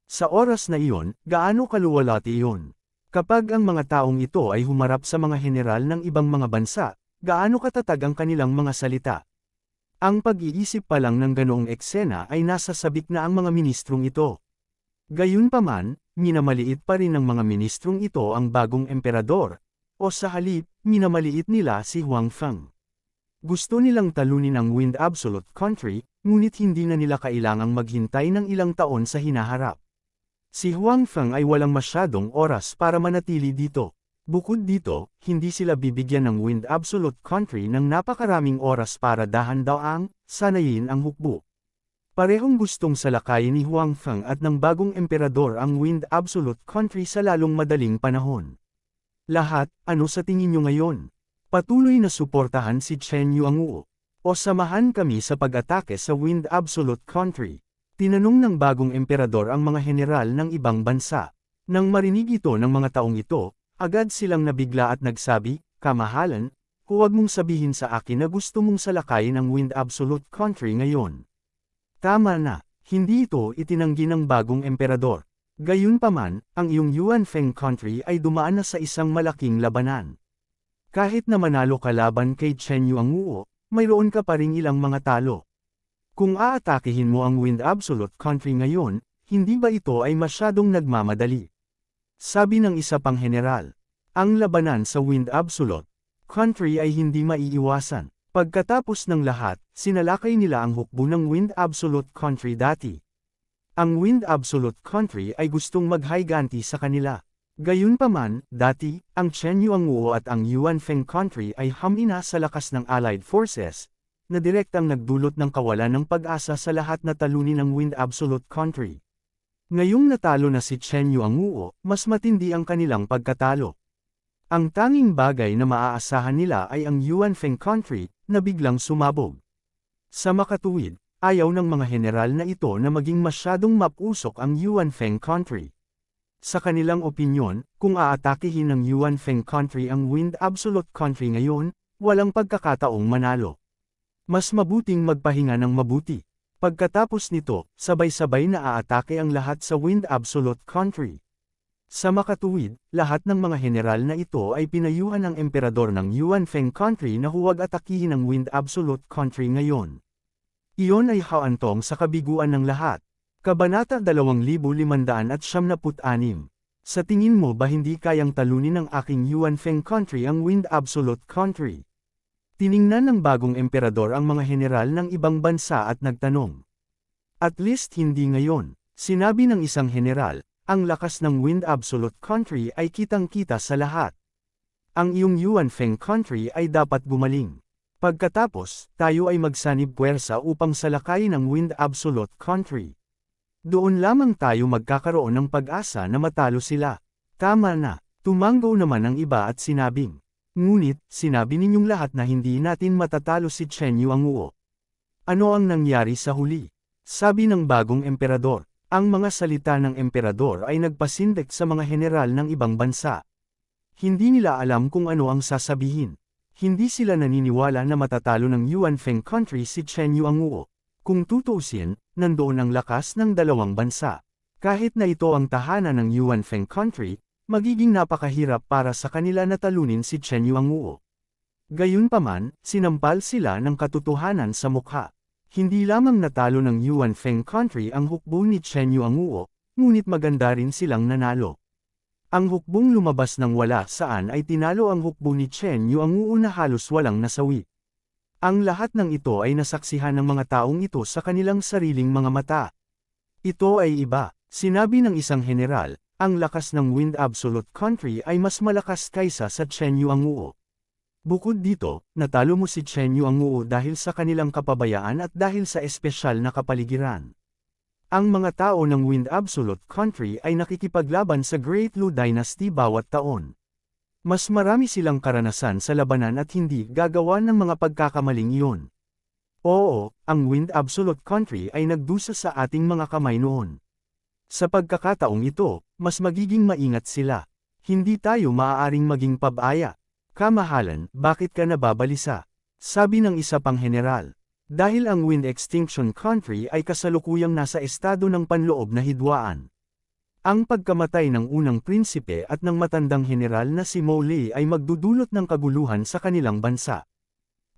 Sa oras na iyon, gaano kaluwalhati iyon? Kapag ang mga taong ito ay humarap sa mga general ng ibang mga bansa, gaano katatag ang kanilang mga salita? Ang pag-iisip pa lang ng ganoong eksena ay nasa sabik na ang mga ministrong ito. Gayunpaman, minamaliit pa rin ng mga ministrong ito ang bagong emperador, o sa halip, minamaliit nila si Huang Feng. Gusto nilang talunin ang Wind Absolute Country, ngunit hindi na nila kailangang maghintay ng ilang taon sa hinaharap. Si Huang Feng ay walang masyadong oras para manatili dito. Bukod dito, hindi sila bibigyan ng Wind Absolute Country ng napakaraming oras para dahan-daang sanayin ang hukbo. Parehong gustong salakayin ni Huang Feng at ng bagong emperador ang Wind Absolute Country sa lalong madaling panahon. Lahat, ano sa tingin nyo ngayon? Patuloy na suportahan si Chen Yuanguo. O samahan kami sa pag-atake sa Wind Absolute Country. Tinanong ng bagong emperador ang mga general ng ibang bansa. Nang marinig ito ng mga taong ito, agad silang nabigla at nagsabi, "Kamahalan, huwag mong sabihin sa akin na gusto mong salakayin ang Wind Absolute Country ngayon." Tama na, hindi ito itinanggi ng bagong emperador. Gayunpaman, ang iyong Yuan Feng Country ay dumaan na sa isang malaking labanan. Kahit na manalo ka laban kay Chen Yuanguo, mayroon ka pa ring ilang mga talo. Kung aatakihin mo ang Wind Absolute Country ngayon, hindi ba ito ay masyadong nagmamadali? Sabi ng isa pang general, ang labanan sa Wind Absolute Country ay hindi maiiwasan. Pagkatapos ng lahat, sinalakay nila ang hukbo ng Wind Absolute Country dati. Ang Wind Absolute Country ay gustong maghiganti sa kanila. Gayunpaman, dati, ang Chen Yuanguo at ang Yuan Feng Country ay hamina sa lakas ng Allied Forces, na direktang nagdulot ng kawalan ng pag-asa sa lahat na talunin ng Wind Absolute Country. Ngayong natalo na si Chen Yuanguo, mas matindi ang kanilang pagkatalo. Ang tanging bagay na maaasahan nila ay ang Yuan Feng Country, na biglang sumabog. Sa makatuwid, ayaw ng mga general na ito na maging masyadong mapusok ang Yuan Feng Country. Sa kanilang opinyon, kung aatakihin ng Yuan Feng Country ang Wind Absolute Country ngayon, walang pagkakataong manalo. Mas mabuting magpahinga ng mabuti. Pagkatapos nito, sabay-sabay na aatake ang lahat sa Wind Absolute Country. Sa makatuwid, lahat ng mga general na ito ay pinayuhan ng emperador ng Yuan Feng Country na huwag atakihin ang Wind Absolute Country ngayon. Iyon ay haantong sa kabiguan ng lahat. Kabanata 2576. Sa tingin mo ba hindi kayang talunin ng aking Yuan Feng Country ang Wind Absolute Country? Tiningnan ng bagong emperador ang mga general ng ibang bansa at nagtanong. At least hindi ngayon, sinabi ng isang general. Ang lakas ng Wind Absolute Country ay kitang-kita sa lahat. Ang iyong Yuan Feng Country ay dapat gumaling. Pagkatapos, tayo ay magsanib puwersa upang salakayin ang Wind Absolute Country. Doon lamang tayo magkakaroon ng pag-asa na matalo sila. Tama na, tumanggo naman ang iba at sinabing. Ngunit, sinabi ninyong lahat na hindi natin matatalo si Chen Yuanguo. Ano ang nangyari sa huli? Sabi ng bagong emperador. Ang mga salita ng emperador ay nagpasindak sa mga general ng ibang bansa. Hindi nila alam kung ano ang sasabihin. Hindi sila naniniwala na matatalo ng Yuan Feng Country si Chen Yuanguo. Kung tutuusin, nandoon ang lakas ng dalawang bansa. Kahit na ito ang tahanan ng Yuan Feng Country, magiging napakahirap para sa kanila na talunin si Chen Yuanguo. Gayunpaman, sinampal sila ng katotohanan sa mukha. Hindi lamang natalo ng Yuan Feng Country ang hukbo ni Chen Yuanguo, ngunit maganda rin silang nanalo. Ang hukbong lumabas ng wala saan ay tinalo ang hukbo ni Chen Yuanguo na halos walang nasawi. Ang lahat ng ito ay nasaksihan ng mga taong ito sa kanilang sariling mga mata. Ito ay iba, sinabi ng isang general, ang lakas ng Wind Absolute Country ay mas malakas kaysa sa Chen Yuanguo. Bukod dito, natalo mo si Chen Yuanguo dahil sa kanilang kapabayaan at dahil sa espesyal na kapaligiran. Ang mga tao ng Wind Absolute Country ay nakikipaglaban sa Great Lu Dynasty bawat taon. Mas marami silang karanasan sa labanan at hindi gagawa ng mga pagkakamaling iyon. Oo, ang Wind Absolute Country ay nagdusa sa ating mga kamay noon. Sa pagkakataong ito, mas magiging maingat sila. Hindi tayo maaaring maging pabaya. Kamahalan, bakit ka nababalisa? Sabi ng isa pang general. Dahil ang Wind Extinction Country ay kasalukuyang nasa estado ng panloob na hidwaan. Ang pagkamatay ng unang prinsipe at ng matandang general na si Mole ay magdudulot ng kaguluhan sa kanilang bansa.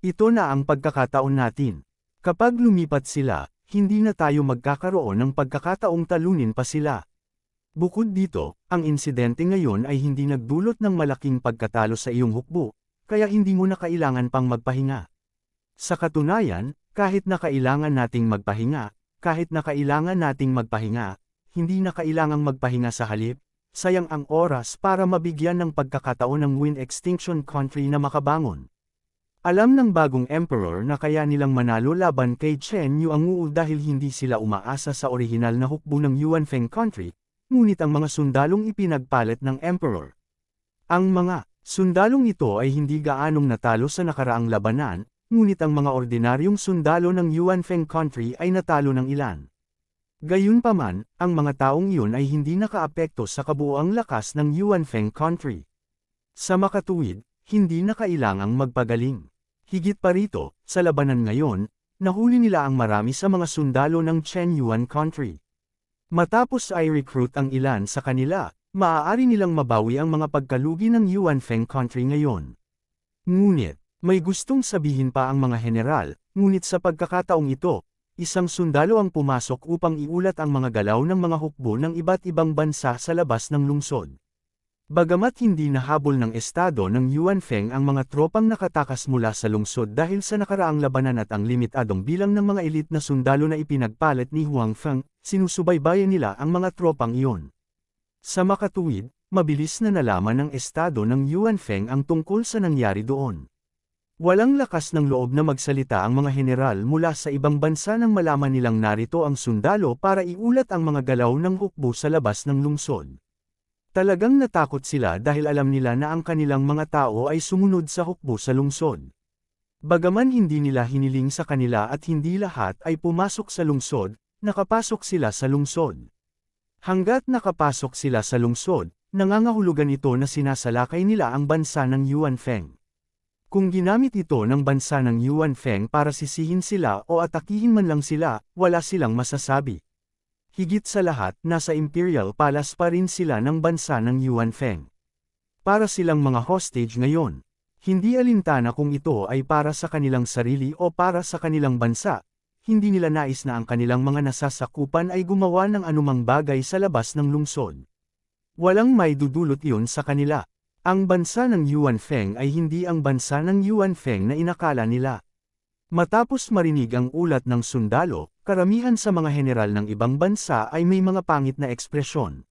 Ito na ang pagkakataon natin. Kapag lumipat sila, hindi na tayo magkakaroon ng pagkakataong talunin pa sila. Bukod dito, ang insidente ngayon ay hindi nagdulot ng malaking pagkatalo sa iyong hukbo, kaya hindi mo na kailangan pang magpahinga. Sa katunayan, kahit na kailangan nating magpahinga, hindi na kailangang magpahinga sa halip, sayang ang oras para mabigyan ng pagkakataon ng Wind Extinction Country na makabangon. Alam ng bagong emperor na kaya nilang manalo laban kay Chen Yuanguo dahil hindi sila umaasa sa orihinal na hukbo ng Yuanfeng Country, ngunit ang mga sundalong ipinagpalit ng emperor. Ang mga sundalong ito ay hindi gaanong natalo sa nakaraang labanan, ngunit ang mga ordinaryong sundalo ng Yuanfeng Country ay natalo ng ilan. Gayunpaman, ang mga taong iyon ay hindi nakaapekto sa kabuuang lakas ng Yuanfeng Country. Sa makatuwid, hindi na kailangang magpagaling. Higit pa rito, sa labanan ngayon, nahuli nila ang marami sa mga sundalo ng Chen Yuan Country. Matapos ay recruit ang ilan sa kanila, maaari nilang mabawi ang mga pagkalugi ng Yuanfeng Country ngayon. Ngunit, may gustong sabihin pa ang mga general, ngunit sa pagkakataong ito, isang sundalo ang pumasok upang iulat ang mga galaw ng mga hukbo ng iba't ibang bansa sa labas ng lungsod. Bagamat hindi nahabol ng estado ng Yuanfeng ang mga tropang nakatakas mula sa lungsod dahil sa nakaraang labanan at ang limitadong bilang ng mga elite na sundalo na ipinagpalit ni Huang Feng, sinusubaybayan nila ang mga tropang iyon. Sa makatuwid, mabilis na nalaman ng estado ng Yuanfeng ang tungkol sa nangyari doon. Walang lakas ng loob na magsalita ang mga general mula sa ibang bansa nang malaman nilang narito ang sundalo para iulat ang mga galaw ng hukbo sa labas ng lungsod. Talagang natakot sila dahil alam nila na ang kanilang mga tao ay sumunod sa hukbo sa lungsod. Bagaman hindi nila hiniling sa kanila at hindi lahat ay pumasok sa lungsod, nakapasok sila sa lungsod. Hanggat nakapasok sila sa lungsod, nangangahulugan ito na sinasalakay nila ang bansa ng Yuanfeng. Kung ginamit ito ng bansa ng Yuanfeng para sisihin sila o atakihin man lang sila, wala silang masasabi. Higit sa lahat, nasa Imperial Palace pa rin sila ng bansa ng Yuanfeng. Para silang mga hostage ngayon. Hindi alintana kung ito ay para sa kanilang sarili o para sa kanilang bansa, hindi nila nais na ang kanilang mga nasasakupan ay gumawa ng anumang bagay sa labas ng lungsod. Walang may dudulot iyon sa kanila. Ang bansa ng Yuanfeng ay hindi ang bansa ng Yuanfeng na inakala nila. Matapos marinig ang ulat ng sundalo, karamihan sa mga general ng ibang bansa ay may mga pangit na ekspresyon.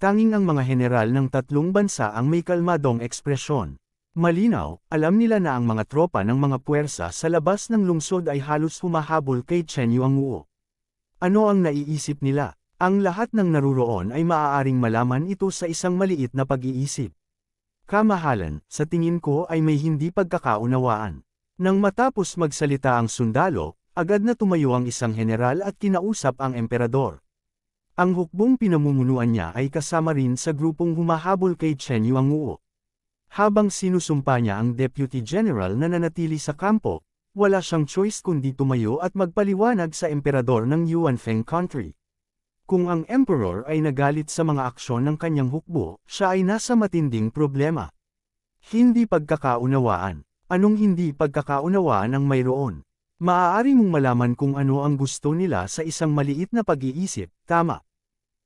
Tanging ang mga general ng tatlong bansa ang may kalmadong ekspresyon. Malinaw, alam nila na ang mga tropa ng mga puwersa sa labas ng lungsod ay halos humahabol kay Chen Yuanguo. Ano ang naiisip nila? Ang lahat ng naruroon ay maaaring malaman ito sa isang maliit na pag-iisip. Kamahalan, sa tingin ko ay may hindi pagkakaunawaan. Nang matapos magsalita ang sundalo, agad na tumayo ang isang general at kinausap ang emperador. Ang hukbong pinamumunuan niya ay kasama rin sa grupong humahabol kay Chen Yuanguo. Habang sinusumpa niya ang deputy general na nanatili sa kampo, wala siyang choice kundi tumayo at magpaliwanag sa emperador ng Yuanfeng Country. Kung ang emperor ay nagalit sa mga aksyon ng kanyang hukbo, siya ay nasa matinding problema. Hindi pagkakaunawaan. Anong hindi pagkakaunawaan ang mayroon? Maaari mong malaman kung ano ang gusto nila sa isang maliit na pag-iisip, tama.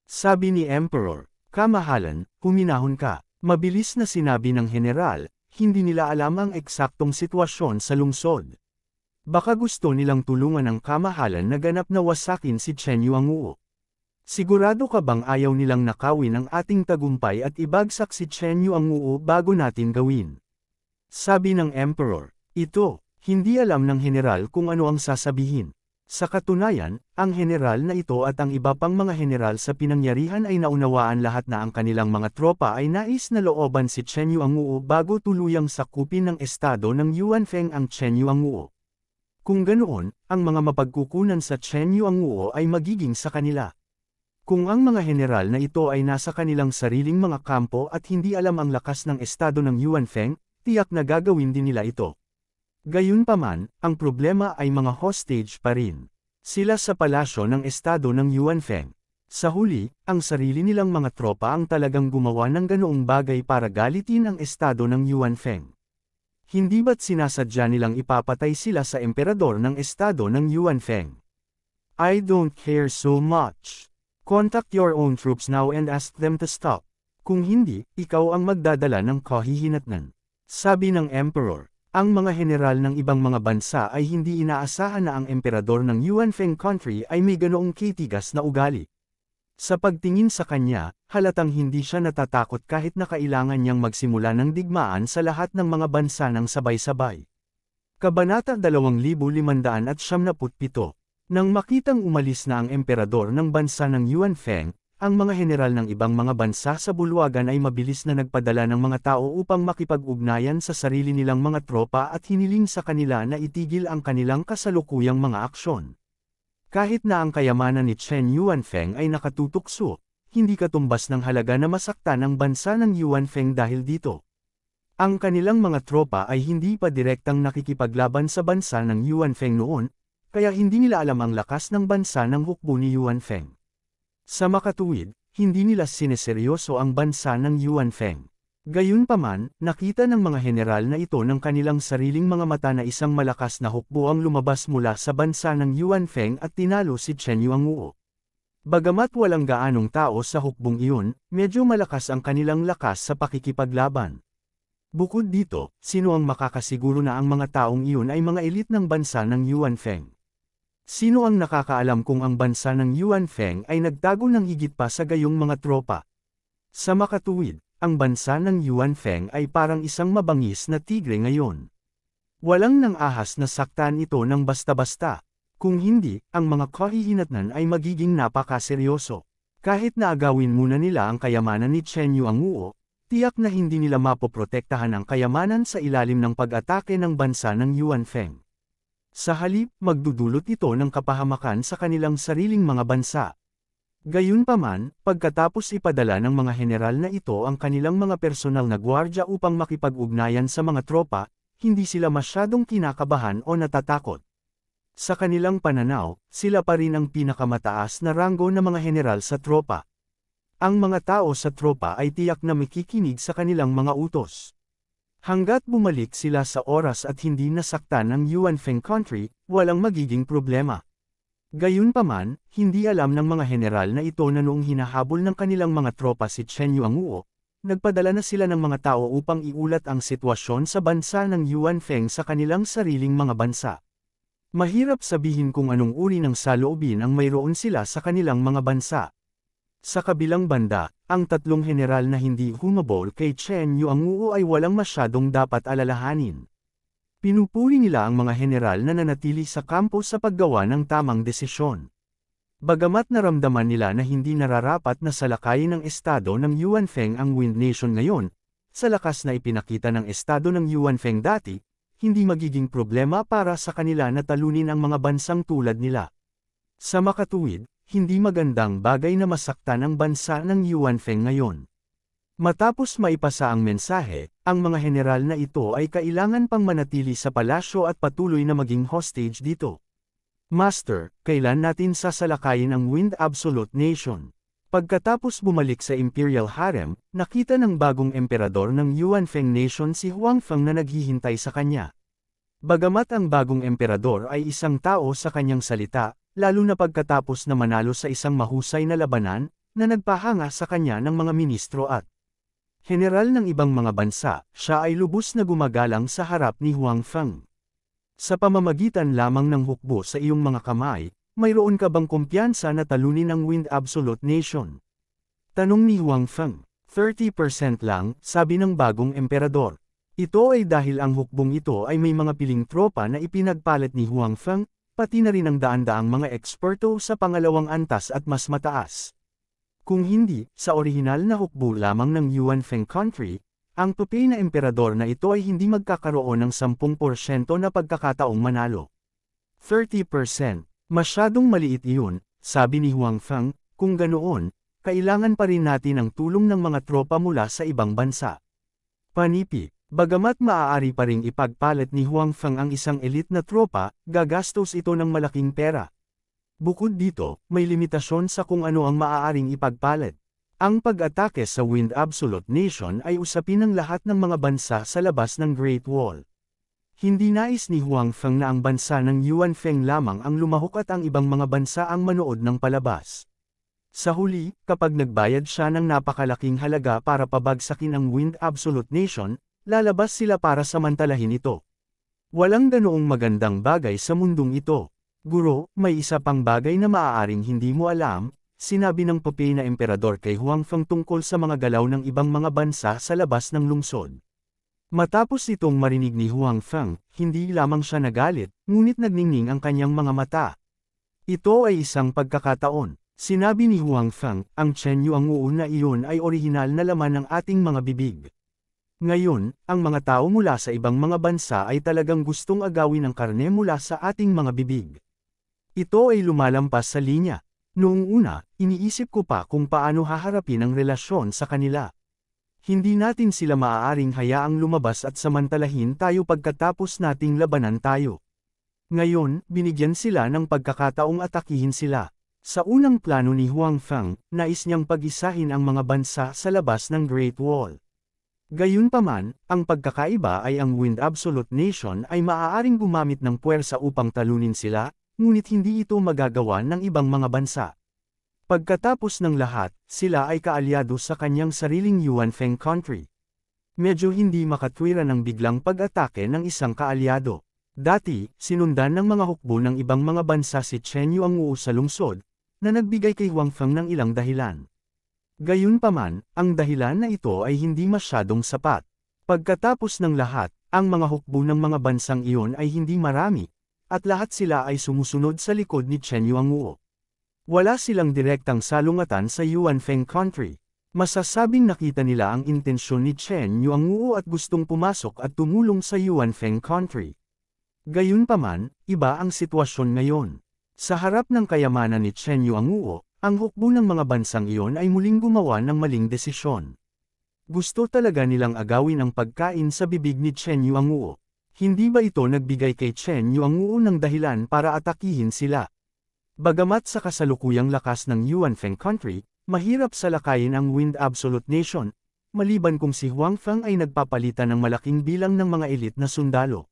Sabi ni Emperor, kamahalan, huminahon ka. Mabilis na sinabi ng general, hindi nila alam ang eksaktong sitwasyon sa lungsod. Baka gusto nilang tulungan ng kamahalan na ganap na wasakin si Chen Yuanguo. Sigurado ka bang ayaw nilang nakawin ang ating tagumpay at ibagsak si Chen Yuanguo bago natin gawin? Sabi ng Emperor, ito, hindi alam ng general kung ano ang sasabihin. Sa katunayan, ang general na ito at ang iba pang mga general sa pinangyarihan ay naunawaan lahat na ang kanilang mga tropa ay nais na looban si Chen Yuanguo bago tuluyang sakupin ng estado ng Yuanfeng ang Chen Yuanguo. Kung ganoon, ang mga mapagkukunan sa Chen Yuanguo ay magiging sa kanila. Kung ang mga general na ito ay nasa kanilang sariling mga kampo at hindi alam ang lakas ng estado ng Yuanfeng, tiyak na gagawin din nila ito. Gayunpaman, ang problema ay mga hostage pa rin. Sila sa palasyo ng estado ng Yuanfeng. Sa huli, ang sarili nilang mga tropa ang talagang gumawa ng ganoong bagay para galitin ang estado ng Yuanfeng. Hindi ba't sinasadya nilang ipapatay sila sa emperador ng estado ng Yuanfeng? I don't care so much. Contact your own troops now and ask them to stop. Kung hindi, ikaw ang magdadala ng kahihinatnan. Sabi ng emperor. Ang mga general ng ibang mga bansa ay hindi inaasahan na ang emperador ng Yuanfeng country ay may ganoong kitigas na ugali. Sa pagtingin sa kanya, halatang hindi siya natatakot kahit na kailangan niyang magsimula ng digmaan sa lahat ng mga bansa ng sabay-sabay. Kabanata 2577. Nang makitang umalis na ang emperador ng bansa ng Yuanfeng, ang mga general ng ibang mga bansa sa bulwagan ay mabilis na nagpadala ng mga tao upang makipag-ugnayan sa sarili nilang mga tropa at hiniling sa kanila na itigil ang kanilang kasalukuyang mga aksyon. Kahit na ang kayamanan ni Chen Yuanfeng ay nakatutukso, hindi katumbas ng halaga na masaktan ang bansa ng Yuanfeng dahil dito. Ang kanilang mga tropa ay hindi pa direktang nakikipaglaban sa bansa ng Yuanfeng noon, kaya hindi nila alam ang lakas ng bansa ng hukbo ni Yuanfeng. Sa makatuwid, hindi nila sineseryoso ang bansa ng Yuanfeng. Gayunpaman, nakita ng mga general na ito ng kanilang sariling mga mata na isang malakas na hukbo ang lumabas mula sa bansa ng Yuanfeng at tinalo si Chen Yuanguo. Bagamat walang gaanong tao sa hukbong iyon, medyo malakas ang kanilang lakas sa pakikipaglaban. Bukod dito, sino ang makakasiguro na ang mga taong iyon ay mga elit ng bansa ng Yuanfeng? Sino ang nakakaalam kung ang bansa ng Yuanfeng ay nagtago ng higit pa sa gayong mga tropa? Sa makatuwid, ang bansa ng Yuanfeng ay parang isang mabangis na tigre ngayon. Walang nang ahas na saktan ito ng basta-basta. Kung hindi, ang mga kahihinatnan ay magiging napakaseryoso. Kahit na agawin muna nila ang kayamanan ni Chen Yuanguo, tiyak na hindi nila mapoprotektahan ang kayamanan sa ilalim ng pag-atake ng bansa ng Yuanfeng. Sa halip, magdudulot ito ng kapahamakan sa kanilang sariling mga bansa. Gayunpaman, pagkatapos ipadala ng mga general na ito ang kanilang mga personal na gwardya upang makipag-ugnayan sa mga tropa, hindi sila masyadong kinakabahan o natatakot. Sa kanilang pananaw, sila pa rin ang pinakamataas na ranggo na mga general sa tropa. Ang mga tao sa tropa ay tiyak na makikinig sa kanilang mga utos. Hanggat bumalik sila sa oras at hindi nasaktan ng Yuanfeng country, walang magiging problema. Gayunpaman, hindi alam ng mga general na ito na noong hinahabol ng kanilang mga tropa si Chen Yuanguo, nagpadala na sila ng mga tao upang iulat ang sitwasyon sa bansa ng Yuanfeng sa kanilang sariling mga bansa. Mahirap sabihin kung anong uri ng saloobin ang mayroon sila sa kanilang mga bansa. Sa kabilang banda, ang tatlong general na hindi humabol kay Chen Yuanguo ay walang masyadong dapat alalahanin. Pinupuri nila ang mga general na nanatili sa kampo sa paggawa ng tamang desisyon. Bagamat naramdaman nila na hindi nararapat na salakayin ng estado ng Yuanfeng ang Wind Nation ngayon, sa lakas na ipinakita ng estado ng Yuanfeng dati, hindi magiging problema para sa kanila na talunin ang mga bansang tulad nila. Sa makatuwid, hindi magandang bagay na masaktan ang bansa ng Yuanfeng ngayon. Matapos maipasa ang mensahe, ang mga general na ito ay kailangan pang manatili sa palasyo at patuloy na maging hostage dito. Master, kailan natin sasalakayin ang Wind Absolute Nation? Pagkatapos bumalik sa Imperial Harem, nakita ng bagong emperador ng Yuanfeng Nation si Huangfeng na naghihintay sa kanya. Bagamat ang bagong emperador ay isang tao sa kanyang salita, lalo na pagkatapos na manalo sa isang mahusay na labanan, na nagpahanga sa kanya ng mga ministro at general ng ibang mga bansa, siya ay lubos na gumagalang sa harap ni Huangfeng. Sa pamamagitan lamang ng hukbo sa iyong mga kamay, mayroon ka bang kumpiyansa na talunin ang Wind Absolute Nation? Tanong ni Huangfeng. 30% lang, sabi ng bagong emperador. Ito ay dahil ang hukbong ito ay may mga piling tropa na ipinagpalit ni Huangfeng, pati na rin ang daan-daang mga eksperto sa pangalawang antas at mas mataas. Kung hindi, sa orihinal na hukbo lamang ng Yuanfeng country, ang tupay na emperador na ito ay hindi magkakaroon ng 10% na pagkakataong manalo. 30%. Masyadong maliit iyon, sabi ni Huangfeng, Kung ganoon, kailangan pa rin natin ang tulong ng mga tropa mula sa ibang bansa. Panipi, bagamat maaari pa ring ipagpalit ni Huang Feng ang isang elite na tropa, gagastos ito ng malaking pera. Bukod dito, may limitasyon sa kung ano ang maaaring ipagpalit. Ang pag-atake sa Wind Absolute Nation ay usapin ng lahat ng mga bansa sa labas ng Great Wall. Hindi nais ni Huang Feng na ang bansa ng Yuan Feng lamang ang lumahok at ang ibang mga bansa ang manood ng palabas. Sa huli, kapag nagbayad siya ng napakalaking halaga para pabagsakin ang Wind Absolute Nation, lalabas sila para samantalahin ito. Walang ganoong magandang bagay sa mundong ito. Guro, may isa pang bagay na maaaring hindi mo alam, sinabi ng Popeye na emperador kay Huang Feng tungkol sa mga galaw ng ibang mga bansa sa labas ng lungsod. Matapos itong marinig ni Huang Feng, hindi lamang siya nagalit, ngunit nagningning ang kanyang mga mata. Ito ay isang pagkakataon. Sinabi ni Huang Feng, ang Chen Yuang na iyon ay orihinal na laman ng ating mga bibig. Ngayon, ang mga tao mula sa ibang mga bansa ay talagang gustong agawin ang karne mula sa ating mga bibig. Ito ay lumalampas sa linya. Noong una, iniisip ko pa kung paano haharapin ang relasyon sa kanila. Hindi natin sila maaaring hayaang lumabas at samantalahin tayo pagkatapos nating labanan tayo. Ngayon, binigyan sila ng pagkakataong atakihin sila. Sa unang plano ni Huang Feng, nais niyang pag-isahin ang mga bansa sa labas ng Great Wall. Gayunpaman, ang pagkakaiba ay ang Wind Absolute Nation ay maaaring gumamit ng puwersa upang talunin sila, ngunit hindi ito magagawa ng ibang mga bansa. Pagkatapos ng lahat, sila ay kaalyado sa kanyang sariling Yuan Feng country. Medyo hindi makatwiran ang biglang pag-atake ng isang kaalyado. Dati, sinundan ng mga hukbo ng ibang mga bansa si Chen Yuang sa lungsod, na nagbigay kay Huang Feng ng ilang dahilan. Gayunpaman, ang dahilan na ito ay hindi masyadong sapat. Pagkatapos ng lahat, ang mga hukbo ng mga bansang iyon ay hindi marami, at lahat sila ay sumusunod sa likod ni Chen Yuang. Wala silang direktang salungatan sa Yuan Feng country. Masasabing nakita nila ang intensyon ni Chen Yuang at gustong pumasok at tumulong sa Yuan Feng country. Gayunpaman, iba ang sitwasyon ngayon. Sa harap ng kayamanan ni Chen Yuang, ang hukbo ng mga bansang iyon ay muling gumawa ng maling desisyon. Gusto talaga nilang agawin ang pagkain sa bibig ni Chen Yuang. Hindi ba ito nagbigay kay Chen Yuang ng dahilan para atakihin sila? Bagamat sa kasalukuyang lakas ng Yuan Feng country, mahirap salakayin ang Wind Absolute Nation, maliban kung si Huang Feng ay nagpapalitan ng malaking bilang ng mga elite na sundalo.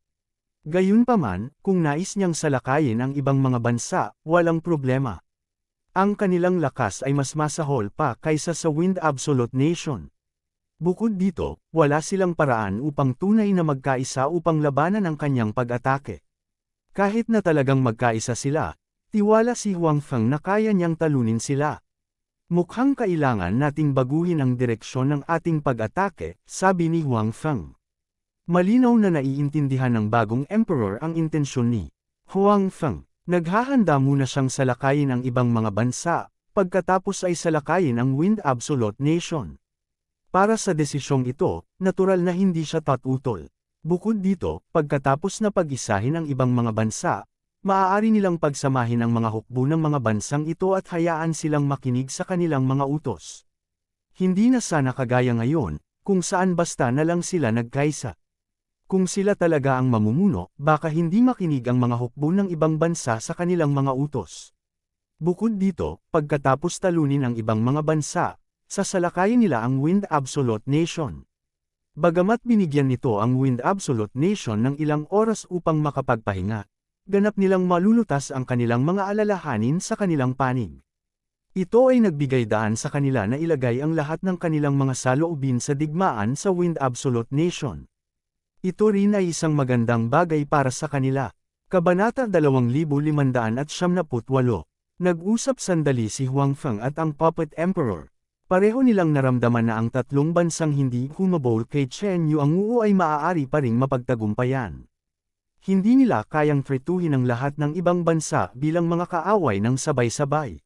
Gayunpaman, kung nais niyang salakayin ang ibang mga bansa, walang problema. Ang kanilang lakas ay mas masahol pa kaysa sa Wind Absolute Nation. Bukod dito, wala silang paraan upang tunay na magkaisa upang labanan ang kanyang pag-atake. Kahit na talagang magkaisa sila, tiwala si Huang Feng na kaya niyang talunin sila. Mukhang kailangan nating baguhin ang direksyon ng ating pag-atake, sabi ni Huang Feng. Malinaw na naiintindihan ng bagong emperor ang intensyon ni Huang Feng. Naghahanda muna siyang salakayin ang ibang mga bansa, pagkatapos ay salakayin ang Wind Absolute Nation. Para sa desisyong ito, natural na hindi siya tatutol. Bukod dito, pagkatapos na pag-isahin ang ibang mga bansa, maaari nilang pagsamahin ang mga hukbo ng mga bansang ito at hayaan silang makinig sa kanilang mga utos. Hindi na sana kagaya ngayon, kung saan basta na lang sila nagkaisa. Kung sila talaga ang mamumuno, baka hindi makinig ang mga hukbo ng ibang bansa sa kanilang mga utos. Bukod dito, pagkatapos talunin ang ibang mga bansa, sasalakayin nila ang Wind Absolute Nation. Bagamat binigyan nito ang Wind Absolute Nation ng ilang oras upang makapagpahinga, ganap nilang malulutas ang kanilang mga alalahanin sa kanilang panig. Ito ay nagbigay daan sa kanila na ilagay ang lahat ng kanilang mga saloobin sa digmaan sa Wind Absolute Nation. Ito rin ay isang magandang bagay para sa kanila. Kabanata 2578. Nag-usap sandali si Huang Feng at ang Puppet Emperor. Pareho nilang naramdaman na ang tatlong bansang hindi humabol kay Chen Yuang ay maaari pa ring mapagtagumpayan. Hindi nila kayang tretuhin ang lahat ng ibang bansa bilang mga kaaway ng sabay-sabay.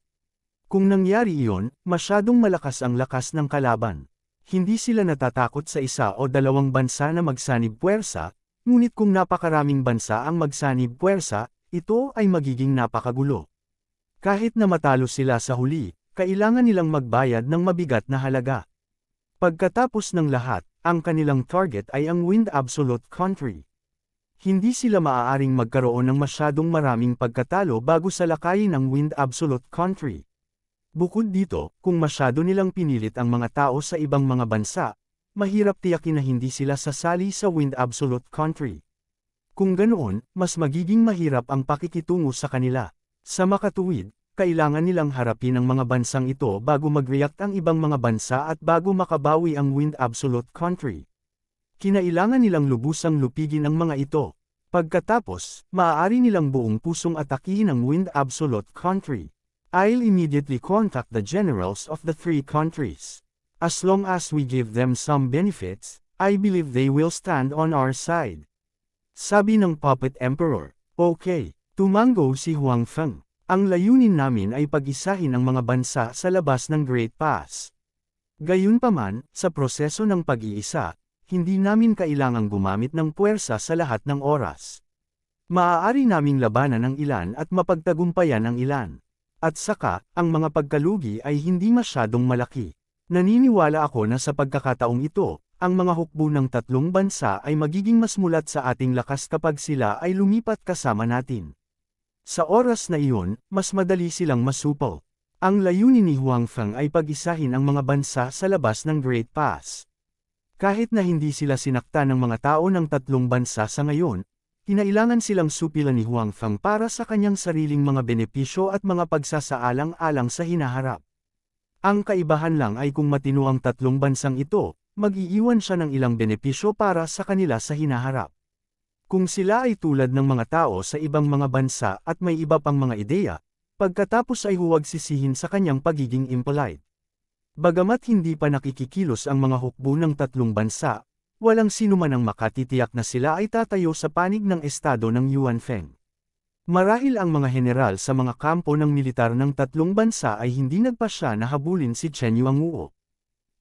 Kung nangyari iyon, masyadong malakas ang lakas ng kalaban. Hindi sila natatakot sa isa o dalawang bansa na magsanib puwersa, ngunit kung napakaraming bansa ang magsanib puwersa, ito ay magiging napakagulo. Kahit na matalo sila sa huli, kailangan nilang magbayad ng mabigat na halaga. Pagkatapos ng lahat, ang kanilang target ay ang Wind Absolute Country. Hindi sila maaaring magkaroon ng masyadong maraming pagkatalo bago salakayin ang Wind Absolute Country. Bukod dito, kung masyado nilang pinilit ang mga tao sa ibang mga bansa, mahirap tiyakin na hindi sila sasali sa Wind Absolute Country. Kung ganoon, mas magiging mahirap ang pakikitungo sa kanila. Sa makatuwid, kailangan nilang harapin ang mga bansang ito bago mag-react ang ibang mga bansa at bago makabawi ang Wind Absolute Country. Kinailangan nilang lubusang lupigin ang mga ito. Pagkatapos, maaari nilang buong pusong atakihin ang Wind Absolute Country. I'll immediately contact the generals of the three countries. As long as we give them some benefits, I believe they will stand on our side. Sabi ng Puppet Emperor. Okay, tumango si Huang Feng. Ang layunin namin ay pag-isahin ang mga bansa sa labas ng Great Pass. Gayunpaman, sa proseso ng pag-iisa, hindi namin kailangang gumamit ng puwersa sa lahat ng oras. Maaari naming labanan ang ilan at mapagtagumpayan ang ilan. At saka, ang mga pagkalugi ay hindi masyadong malaki. Naniniwala ako na sa pagkakataong ito, ang mga hukbo ng tatlong bansa ay magiging mas mulat sa ating lakas kapag sila ay lumipat kasama natin. Sa oras na iyon, mas madali silang masupol. Ang layunin ni Huang Feng ay pag-isahin ang mga bansa sa labas ng Great Pass. Kahit na hindi sila sinakta ng mga tao ng tatlong bansa sa ngayon, kinailangan silang supilan ni Huang Feng para sa kanyang sariling mga benepisyo at mga pagsasaalang-alang sa hinaharap. Ang kaibahan lang ay kung matino ang tatlong bansang ito, mag-iiwan siya ng ilang benepisyo para sa kanila sa hinaharap. Kung sila ay tulad ng mga tao sa ibang mga bansa at may iba pang mga ideya, pagkatapos ay huwag sisihin sa kanyang pagiging impolite. Bagamat hindi pa nakikikilos ang mga hukbo ng tatlong bansa, walang sinuman ang makatitiyak na sila ay tatayo sa panig ng estado ng Yuan Feng. Marahil ang mga general sa mga kampo ng militar ng tatlong bansa ay hindi nagpasya na habulin si Chen Yuanguo.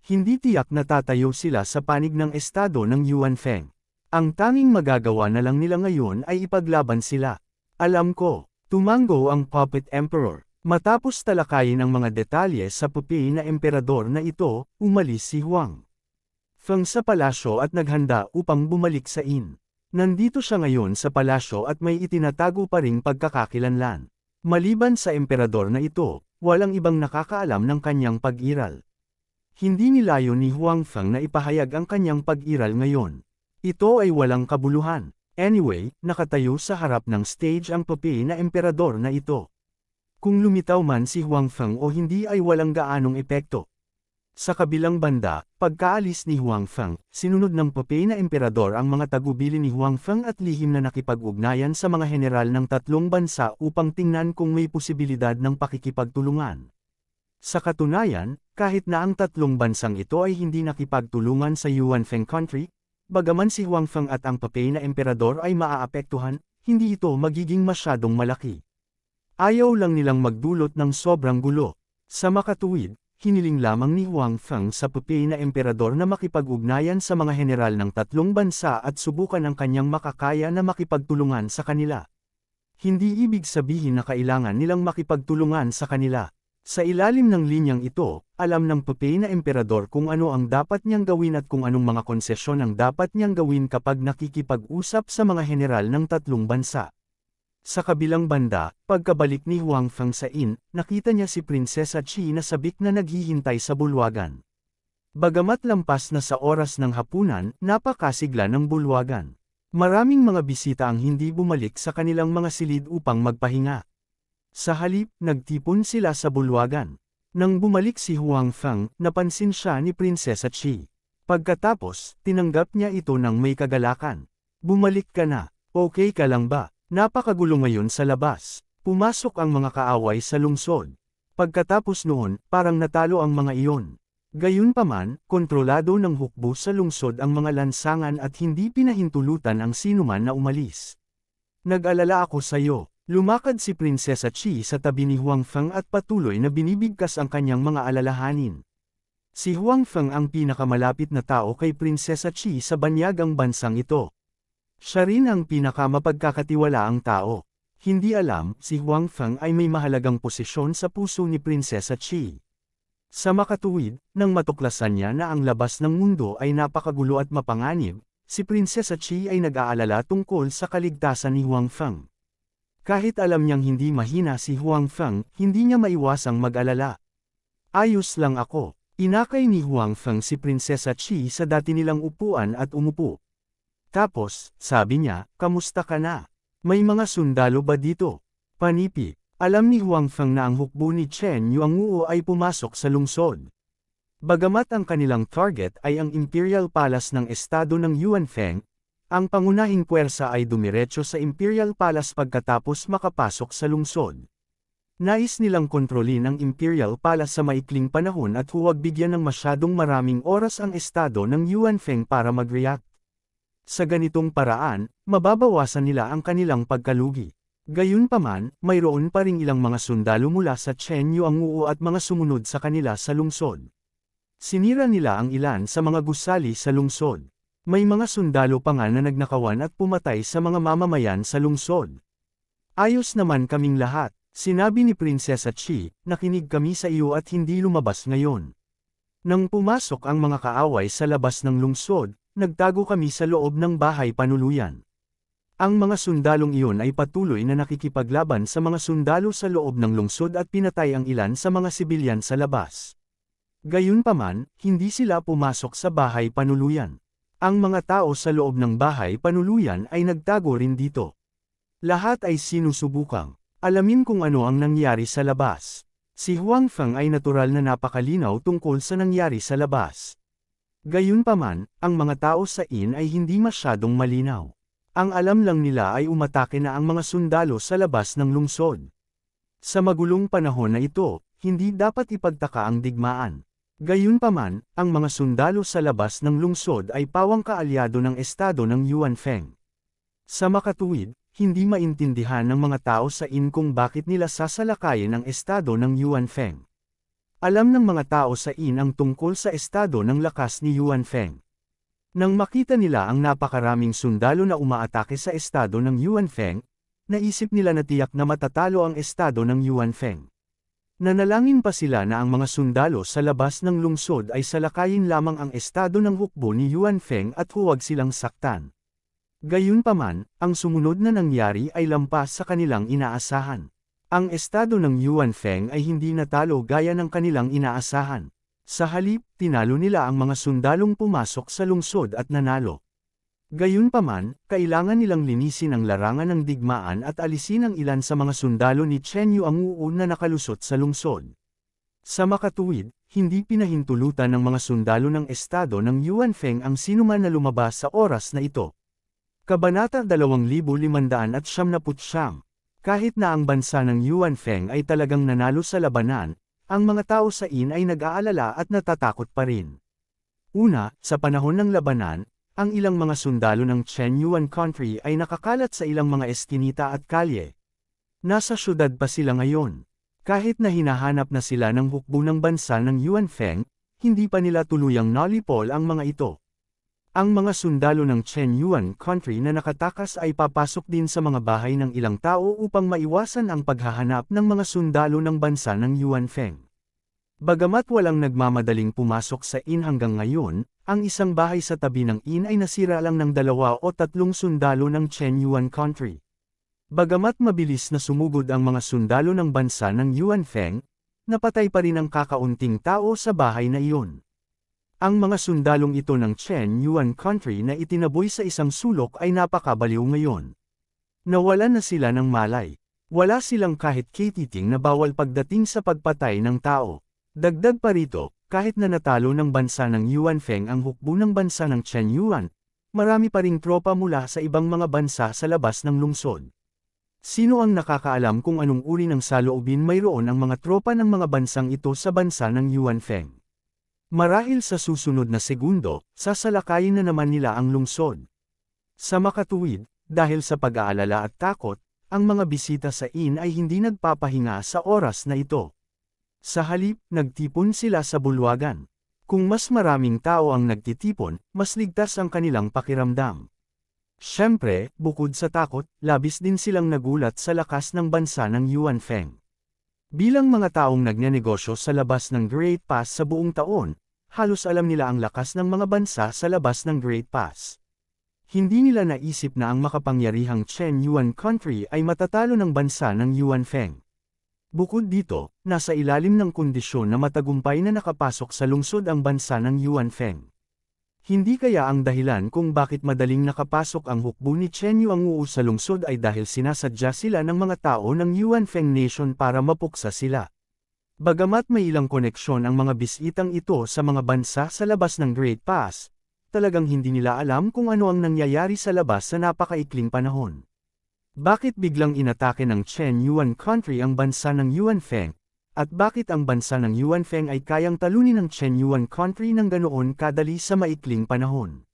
Hindi tiyak na tatayo sila sa panig ng estado ng Yuan Feng. Ang tanging magagawa na lang nila ngayon ay ipaglaban sila. Alam ko, tumango ang Puppet Emperor. Matapos talakayin ang mga detalye sa pupi na emperador na ito, umalis si Huang Feng sa palasyo at naghanda upang bumalik sa inn. Nandito siya ngayon sa palasyo at may itinatago pa ring pagkakakilanlan. Maliban sa emperador na ito, walang ibang nakakaalam ng kanyang pag-iral. Hindi nilayon ni Huang Feng na ipahayag ang kanyang pag-iral ngayon. Ito ay walang kabuluhan. Anyway, nakatayo sa harap ng stage ang pupi na emperador na ito. Kung lumitaw man si Huang Feng o hindi ay walang gaanong epekto. Sa kabilang banda, pagkaalis ni Huang Feng, sinunod ng pupi na emperador ang mga tagubili ni Huang Feng at lihim na nakipag-ugnayan sa mga general ng tatlong bansa upang tingnan kung may posibilidad ng pakikipagtulungan. Sa katunayan, kahit na ang tatlong bansang ito ay hindi nakipagtulungan sa Yuan Feng Country, bagaman si Huang Feng at ang pupi na emperador ay maaapektuhan, hindi ito magiging masyadong malaki. Ayaw lang nilang magdulot ng sobrang gulo. Sa makatuwid, hiniling lamang ni Huang Feng sa pupi na emperador na makipag-ugnayan sa mga general ng tatlong bansa at subukan ang kanyang makakaya na makipagtulungan sa kanila. Hindi ibig sabihin na kailangan nilang makipagtulungan sa kanila. Sa ilalim ng linyang ito, alam ng pupi na emperador kung ano ang dapat niyang gawin at kung anong mga konsesyon ang dapat niyang gawin kapag nakikipag-usap sa mga general ng tatlong bansa. Sa kabilang banda, pagkabalik ni Huang Feng sa inn, nakita niya si Prinsesa Qi na sabik na naghihintay sa bulwagan. Bagamat lampas na sa oras ng hapunan, napakasigla ng bulwagan. Maraming mga bisita ang hindi bumalik sa kanilang mga silid upang magpahinga. Sa halip, nagtipon sila sa bulwagan. Nang bumalik si Huang Feng, napansin siya ni Prinsesa Qi. Pagkatapos, tinanggap niya ito ng may kagalakan. Bumalik ka na, okay ka lang ba? Napakagulo ngayon sa labas. Pumasok ang mga kaaway sa lungsod. Pagkatapos noon, parang natalo ang mga iyon. Gayunpaman, kontrolado ng hukbo sa lungsod ang mga lansangan at hindi pinahintulutan ang sinuman na umalis. Nag-alala ako sa iyo. Lumakad si Prinsesa Qi sa tabi ni Huang Feng at patuloy na binibigkas ang kanyang mga alalahanin. Si Huang Feng ang pinakamalapit na tao kay Prinsesa Qi sa banyagang bansang ito. Siya rin ang pinakamapagkakatiwalaang tao. Hindi alam, si Huang Feng ay may mahalagang posisyon sa puso ni Prinsesa Qi. Sa makatuwid, nang matuklasan niya na ang labas ng mundo ay napakagulo at mapanganib, si Prinsesa Chi ay nag-aalala tungkol sa kaligtasan ni Huang Feng. Kahit alam niyang hindi mahina si Huang Feng, hindi niya maiwasang mag-alala. Ayos lang ako. Inakay ni Huang Feng si Prinsesa Chi sa dati nilang upuan at umupo. Tapos, sabi niya, kamusta ka na? May mga sundalo ba dito? Panipi. Alam ni Huang Feng na ang hukbo ni Chen Yuanguo ay pumasok sa lungsod. Bagamat ang kanilang target ay ang Imperial Palace ng estado ng Yuanfeng, ang pangunahing puwersa ay dumiretso sa Imperial Palace pagkatapos makapasok sa lungsod. Nais nilang kontrolin ang Imperial Palace sa maikling panahon at huwag bigyan ng masyadong maraming oras ang estado ng Yuanfeng para mag-react. Sa ganitong paraan, mababawasan nila ang kanilang pagkalugi. Gayunpaman, mayroon pa ring ilang mga sundalo mula sa Chen Yuanguo at mga sumunod sa kanila sa lungsod. Sinira nila ang ilan sa mga gusali sa lungsod. May mga sundalo pa nga na nagnakawan at pumatay sa mga mamamayan sa lungsod. Ayos naman kaming lahat, sinabi ni Prinsesa Chi, nakinig kami sa iyo at hindi lumabas ngayon. Nang pumasok ang mga kaaway sa labas ng lungsod, nagtago kami sa loob ng bahay panuluyan. Ang mga sundalong iyon ay patuloy na nakikipaglaban sa mga sundalo sa loob ng lungsod at pinatay ang ilan sa mga sibilyan sa labas. Gayunpaman, hindi sila pumasok sa bahay panuluyan. Ang mga tao sa loob ng bahay panuluyan ay nagtago rin dito. Lahat ay sinusubukang alamin kung ano ang nangyari sa labas. Si Huang Feng ay natural na napakalinaw tungkol sa nangyari sa labas. Gayunpaman, ang mga tao sa inn ay hindi masyadong malinaw. Ang alam lang nila ay umatake na ang mga sundalo sa labas ng lungsod. Sa magulong panahon na ito, hindi dapat ipagtaka ang digmaan. Gayunpaman, ang mga sundalo sa labas ng lungsod ay pawang kaalyado ng estado ng Yuanfeng. Sa makatuwid, hindi maintindihan ng mga tao sa inn kung bakit nila sasalakayin ang estado ng Yuanfeng. Alam ng mga tao sa inn ang tungkol sa estado ng lakas ni Yuanfeng. Nang makita nila ang napakaraming sundalo na umaatake sa estado ng Yuanfeng, naisip nila na tiyak na matatalo ang estado ng Yuanfeng. Nanalangin pa sila na ang mga sundalo sa labas ng lungsod ay salakayin lamang ang estado ng hukbo ni Yuanfeng at huwag silang saktan. Gayunpaman, ang sumunod na nangyari ay lampas sa kanilang inaasahan. Ang estado ng Yuanfeng ay hindi natalo gaya ng kanilang inaasahan. Sa halip, tinalo nila ang mga sundalong pumasok sa lungsod at nanalo. Gayunpaman, kailangan nilang linisin ang larangan ng digmaan at alisin ang ilan sa mga sundalo ni Chen Yuanguo na nakalusot sa lungsod. Sa makatuwid, hindi pinahintulutan ng mga sundalo ng estado ng Yuanfeng ang sinuman na lumabas sa oras na ito. Kabanata 2579. Kahit na ang bansa ng Yuanfeng ay talagang nanalo sa labanan, ang mga tao sa inn ay nag-aalala at natatakot pa rin. Una, sa panahon ng labanan, ang ilang mga sundalo ng Chen Yuan Country ay nakakalat sa ilang mga eskinita at kalye. Nasa syudad pa sila ngayon. Kahit na hinahanap na sila ng hukbo ng bansa ng Yuanfeng, hindi pa nila tuluyang nalipol ang mga ito. Ang mga sundalo ng Chen Yuan Country na nakatakas ay papasok din sa mga bahay ng ilang tao upang maiwasan ang paghahanap ng mga sundalo ng bansa ng Yuanfeng. Bagamat walang nagmamadaling pumasok sa inn hanggang ngayon, ang isang bahay sa tabi ng inn ay nasira lang ng 2 o 3 sundalo ng Chen Yuan Country. Bagamat mabilis na sumugod ang mga sundalo ng bansa ng Yuanfeng, napatay pa rin ang kakaunting tao sa bahay na iyon. Ang mga sundalong ito ng Chen Yuan Country na itinaboy sa isang sulok ay napakabaliw ngayon. Nawalan na sila ng malay. Wala silang kahit katiting na bawal pagdating sa pagpatay ng tao. Dagdag pa rito, kahit na natalo ng bansa ng Yuanfeng ang hukbo ng bansa ng Chen Yuan, marami pa ring tropa mula sa ibang mga bansa sa labas ng lungsod. Sino ang nakakaalam kung anong uri ng saloobin mayroon ang mga tropa ng mga bansang ito sa bansa ng Yuanfeng? Marahil sa susunod na segundo, sasalakayin na naman nila ang lungsod. Sa makatuwid, dahil sa pag-aalala at takot, ang mga bisita sa inn ay hindi nagpapahinga sa oras na ito. Sa halip, nagtipon sila sa bulwagan. Kung mas maraming tao ang nagtitipon, mas ligtas ang kanilang pakiramdam. Siyempre, bukod sa takot, labis din silang nagulat sa lakas ng bansa ng Yuanfeng. Bilang mga taong nagnenegosyo sa labas ng Great Pass sa buong taon, halos alam nila ang lakas ng mga bansa sa labas ng Great Pass. Hindi nila naisip na ang makapangyarihang Chen Yuan country ay matatalo ng bansa ng Yuan Feng. Bukod dito, nasa ilalim ng kondisyon na matagumpay na nakapasok sa lungsod ang bansa ng Yuan Feng. Hindi kaya ang dahilan kung bakit madaling nakapasok ang hukbo ni Chen Yuanguo sa lungsod ay dahil sinasadya sila ng mga tao ng Yuan Feng Nation para mapuksa sila. Bagamat may ilang koneksyon ang mga bisitang ito sa mga bansa sa labas ng Great Pass, talagang hindi nila alam kung ano ang nangyayari sa labas sa napakaikling panahon. Bakit biglang inatake ng Chen Yuan country ang bansa ng Yuan Feng? At bakit ang bansa ng Yuan Feng ay kayang talunin ng Chen Yuan country ng ganoon kadali sa maikling panahon?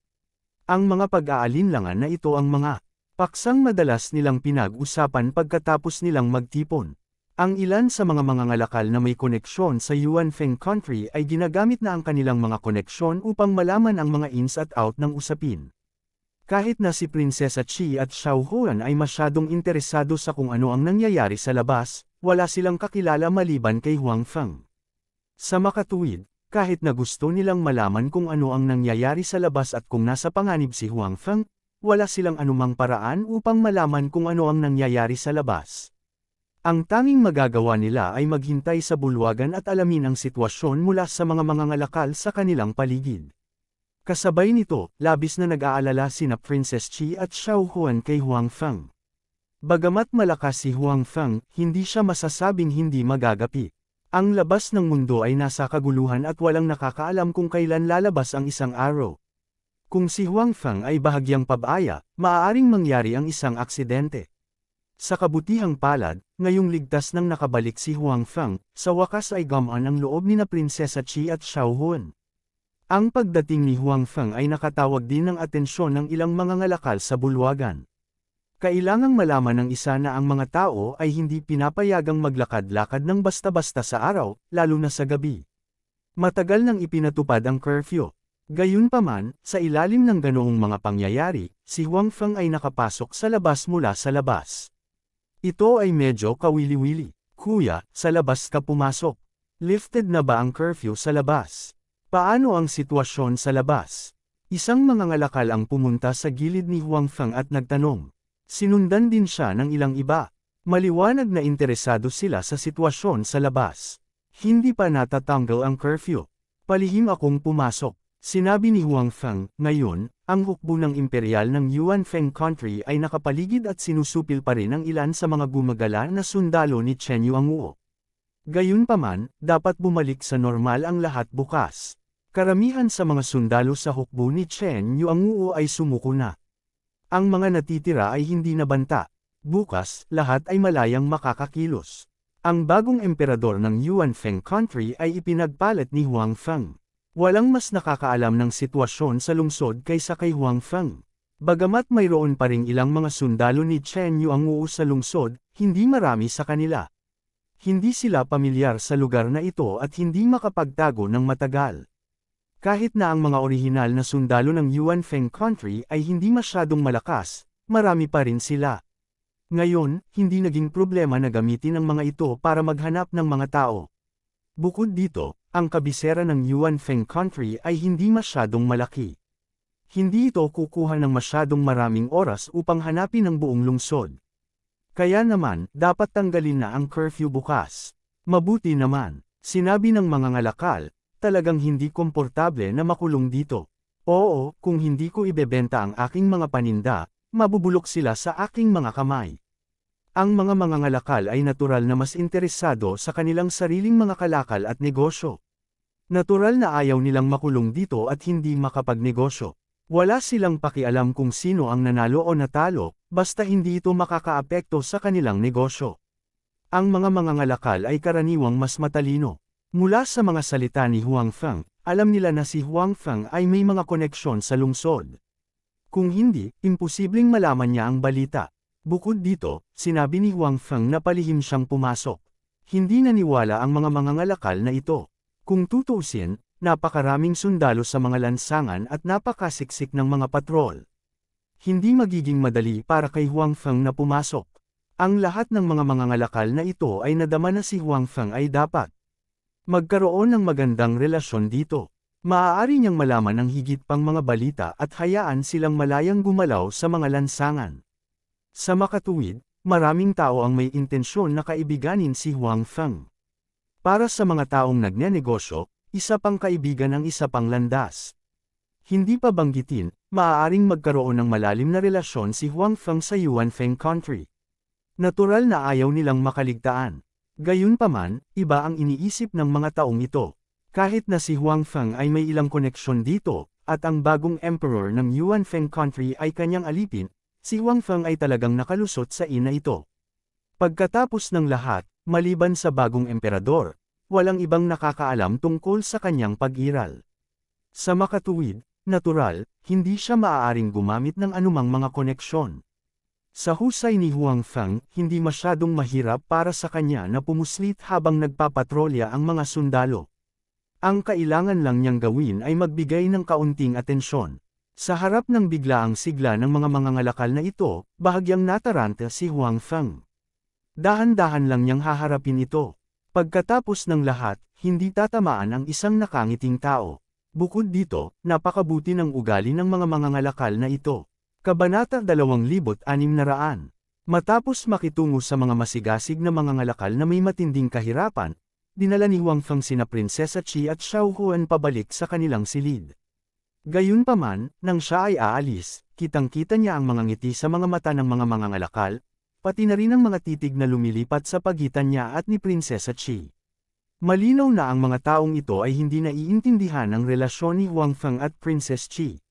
Ang mga pag-aalinlangan na ito ang mga paksang madalas nilang pinag-usapan pagkatapos nilang magtipon. Ang ilan sa mga mangangalakal na may koneksyon sa Yuan Feng country ay ginagamit na ang kanilang mga koneksyon upang malaman ang mga ins at out ng usapin. Kahit na si Prinsesa Qi at Xiao Huan ay masyadong interesado sa kung ano ang nangyayari sa labas, wala silang kakilala maliban kay Huang Feng. Sa makatuwid, kahit na gusto nilang malaman kung ano ang nangyayari sa labas at kung nasa panganib si Huang Feng, wala silang anumang paraan upang malaman kung ano ang nangyayari sa labas. Ang tanging magagawa nila ay maghintay sa bulwagan at alamin ang sitwasyon mula sa mga mangangalakal sa kanilang paligid. Kasabay nito, labis na nag-aalala sina Princess Qi at Xiao Huan kay Huang Feng. Bagamat malakas si Huang Feng, hindi siya masasabing hindi magagapi. Ang labas ng mundo ay nasa kaguluhan at walang nakakaalam kung kailan lalabas ang isang araw. Kung si Huang Feng ay bahagyang pabaya, maaaring mangyari ang isang aksidente. Sa kabutihang palad, ngayong ligtas nang nakabalik si Huang Feng, sa wakas ay gamaan ang loob ni na Prinsesa Qi at Xiao Huan. Ang pagdating ni Huang Feng ay nakatawag din ng atensyon ng ilang mangangalakal sa bulwagan. Kailangang malaman ng isa na ang mga tao ay hindi pinapayagang maglakad-lakad ng basta-basta sa araw, lalo na sa gabi. Matagal nang ipinatupad ang curfew. Gayunpaman, sa ilalim ng ganoong mga pangyayari, si Huang Feng ay nakapasok sa labas mula sa labas. Ito ay medyo kawili-wili. Kuya, sa labas ka pumasok. Lifted na ba ang curfew sa labas? Paano ang sitwasyon sa labas? Isang mangangalakal ang pumunta sa gilid ni Huang Feng at nagtanong. Sinundan din siya ng ilang iba. Maliwanag na interesado sila sa sitwasyon sa labas. Hindi pa natatanggal ang curfew. Palihim akong pumasok. Sinabi ni Huang Feng, ngayon, ang hukbo ng imperial ng Yuan Feng country ay nakapaligid at sinusupil pa rin ang ilan sa mga gumagala na sundalo ni Chen Yuanguo. Gayunpaman, dapat bumalik sa normal ang lahat bukas. Karamihan sa mga sundalo sa hukbo ni Chen Yuanguo ay sumuko na. Ang mga natitira ay hindi nabanta. Bukas, lahat ay malayang makakakilos. Ang bagong emperador ng Yuan Feng country ay ipinagpalit ni Huang Feng. Walang mas nakakaalam ng sitwasyon sa lungsod kaysa kay Huang Feng. Bagamat mayroon pa ring ilang mga sundalo ni Chen Yuanguo sa lungsod, hindi marami sa kanila. Hindi sila pamilyar sa lugar na ito at hindi makapagtago ng matagal. Kahit na ang mga orihinal na sundalo ng Yuan Feng country ay hindi masyadong malakas, marami pa rin sila. Ngayon, hindi naging problema na gamitin ang mga ito para maghanap ng mga tao. Bukod dito, ang kabisera ng Yuan Feng country ay hindi masyadong malaki. Hindi ito kukuha ng masyadong maraming oras upang hanapin ang buong lungsod. Kaya naman, dapat tanggalin na ang curfew bukas. Mabuti naman, sinabi ng mga ngalakal, talagang hindi komportable na makulong dito. Oo, kung hindi ko ibebenta ang aking mga paninda, mabubulok sila sa aking mga kamay. Ang mga mangangalakal ay natural na mas interesado sa kanilang sariling mga kalakal at negosyo. Natural na ayaw nilang makulong dito at hindi makapagnegosyo. Wala silang pakialam kung sino ang nanalo o natalo, basta hindi ito makakaapekto sa kanilang negosyo. Ang mga mangangalakal ay karaniwang mas matalino. Mula sa mga salita ni Huang Feng, alam nila na si Huang Feng ay may mga koneksyon sa lungsod. Kung hindi, imposibleng malaman niya ang balita. Bukod dito, sinabi ni Huang Feng na palihim siyang pumasok. Hindi naniwala ang mga mangangalakal na ito. Kung tutuusin, napakaraming sundalo sa mga lansangan at napakasiksik ng mga patrol. Hindi magiging madali para kay Huang Feng na pumasok. Ang lahat ng mga mangangalakal na ito ay nadama na si Huang Feng ay dapat magkaroon ng magandang relasyon dito. Maaari niyang malaman ang higit pang mga balita at hayaan silang malayang gumalaw sa mga lansangan. Sa makatuwid, maraming tao ang may intensyon na kaibiganin si Huang Feng. Para sa mga taong nagnenegosyo, isa pang kaibigan ang isa pang landas. Hindi pa banggitin, maaaring magkaroon ng malalim na relasyon si Huang Feng sa Yuanfeng country. Natural na ayaw nilang makaligtaan. Gayunpaman, iba ang iniisip ng mga taong ito. Kahit na si Huang Feng ay may ilang koneksyon dito, at ang bagong emperor ng Yuanfeng country ay kanyang alipin, si Huang Feng ay talagang nakalusot sa ina ito. Pagkatapos ng lahat, maliban sa bagong emperador, walang ibang nakakaalam tungkol sa kanyang pag-iral. Sa makatuwid, natural, hindi siya maaaring gumamit ng anumang mga koneksyon. Sa husay ni Huang Feng, hindi masyadong mahirap para sa kanya na pumuslit habang nagpapatrolya ang mga sundalo. Ang kailangan lang niyang gawin ay magbigay ng kaunting atensyon. Sa harap ng biglaang sigla ng mga mangangalakal na ito, bahagyang nataranta si Huang Feng. Dahan-dahan lang niyang haharapin ito. Pagkatapos ng lahat, hindi tatamaan ang isang nakangiting tao. Bukod dito, napakabuti ng ugali ng mga mangangalakal na ito. Kabanata 2600. Matapos makitungo sa mga masigasig na mangangalakal na may matinding kahirapan, dinala ni Huang Feng sina Prinsesa Qi at Xiao Huan pabalik sa kanilang silid. Gayunpaman, nang siya ay aalis, kitang-kita niya ang mga ngiti sa mga mata ng mga mangangalakal, pati na rin ang mga titig na lumilipat sa pagitan niya at ni Prinsesa Qi. Malinaw na ang mga taong ito ay hindi naiintindihan ang relasyon ni Huang Feng at Princess Qi.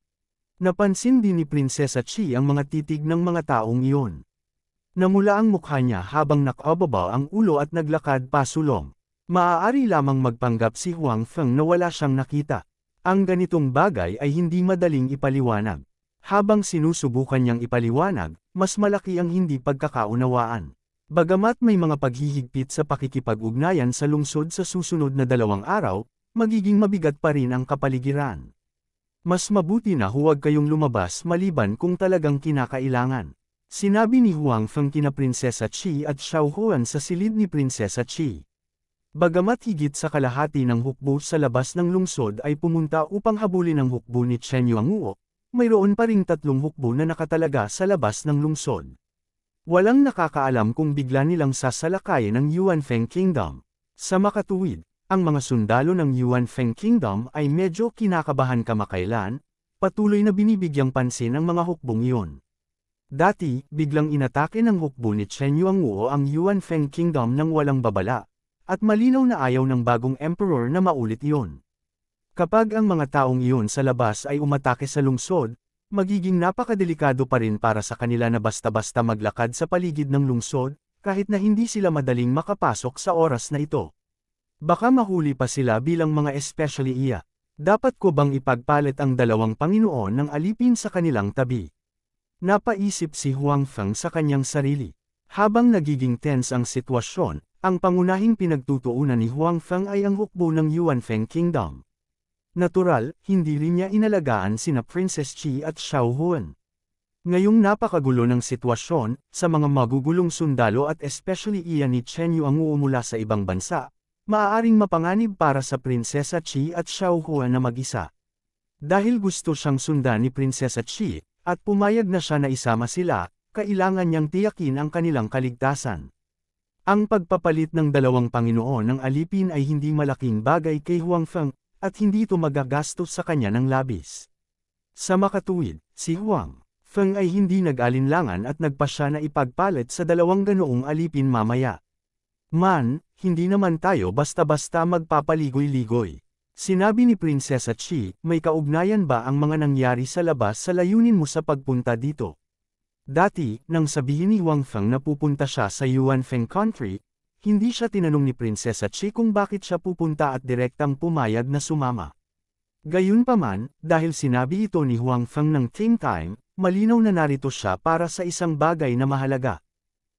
Napansin din ni Prinsesa Qi ang mga titig ng mga taong iyon. Namula ang mukha niya habang nakababa ang ulo at naglakad pasulong. Maaari lamang magpanggap si Huang Feng na wala siyang nakita. Ang ganitong bagay ay hindi madaling ipaliwanag. Habang sinusubukan niyang ipaliwanag, mas malaki ang hindi pagkakaunawaan. Bagamat may mga paghihigpit sa pakikipag-ugnayan sa lungsod sa susunod na 2 araw, magiging mabigat pa rin ang kapaligiran. Mas mabuti na huwag kayong lumabas maliban kung talagang kinakailangan. Sinabi ni Huang Feng kina Prinsesa Qi at Xiao Huan sa silid ni Prinsesa Qi. Bagamat higit sa kalahati ng hukbo sa labas ng lungsod ay pumunta upang habulin ang hukbo ni Chen Yuanguo, mayroon pa ring 3 hukbo na nakatalaga sa labas ng lungsod. Walang nakakaalam kung bigla nilang sasalakayin ang Yuanfeng Kingdom. Sa makatuwid, ang mga sundalo ng Yuanfeng Kingdom ay medyo kinakabahan kamakailan, patuloy na binibigyang pansin ang mga hukbong iyon. Dati, biglang inatake ng hukbo ni Chen Yuanguo ang Yuanfeng Kingdom nang walang babala, at malinaw na ayaw ng bagong emperor na maulit iyon. Kapag ang mga taong iyon sa labas ay umatake sa lungsod, magiging napakadelikado pa rin para sa kanila na basta-basta maglakad sa paligid ng lungsod, kahit na hindi sila madaling makapasok sa oras na ito. Baka mahuli pa sila bilang mga especially iya. Dapat ko bang ipagpalit ang 2 Panginoon ng alipin sa kanilang tabi? Napaisip si Huang Feng sa kanyang sarili. Habang nagiging tense ang sitwasyon, ang pangunahing pinagtutuunan ni Huang Feng ay ang hukbo ng Yuanfeng Kingdom. Natural, hindi rin niya inalagaan sina Princess Qi at Xiao Huan. Ngayong napakagulo ng sitwasyon, sa mga magugulong sundalo at especially iya ni Chen Yuanguo mula sa ibang bansa, maaaring mapanganib para sa Prinsesa Qi at Xiao Huan na mag-isa. Dahil gusto siyang sundan ni Prinsesa Qi, at pumayag na siya na isama sila, kailangan niyang tiyakin ang kanilang kaligtasan. Ang pagpapalit ng 2 Panginoon ng alipin ay hindi malaking bagay kay Huang Feng, at hindi ito magagastos sa kanya ng labis. Sa makatuwid, si Huang Feng ay hindi nag-alinlangan at nagpasya na ipagpalit sa 2 ganoong alipin mamaya. Hindi naman tayo basta-basta magpapaligoy-ligoy. Sinabi ni Prinsesa Qi, may kaugnayan ba ang mga nangyari sa labas sa layunin mo sa pagpunta dito? Dati, nang sabihin ni Huang Feng na pupunta siya sa Yuanfeng country, hindi siya tinanong ni Prinsesa Qi kung bakit siya pupunta at direktang pumayag na sumama. Gayunpaman, dahil sinabi ito ni Huang Feng ng same time, malinaw na narito siya para sa isang bagay na mahalaga.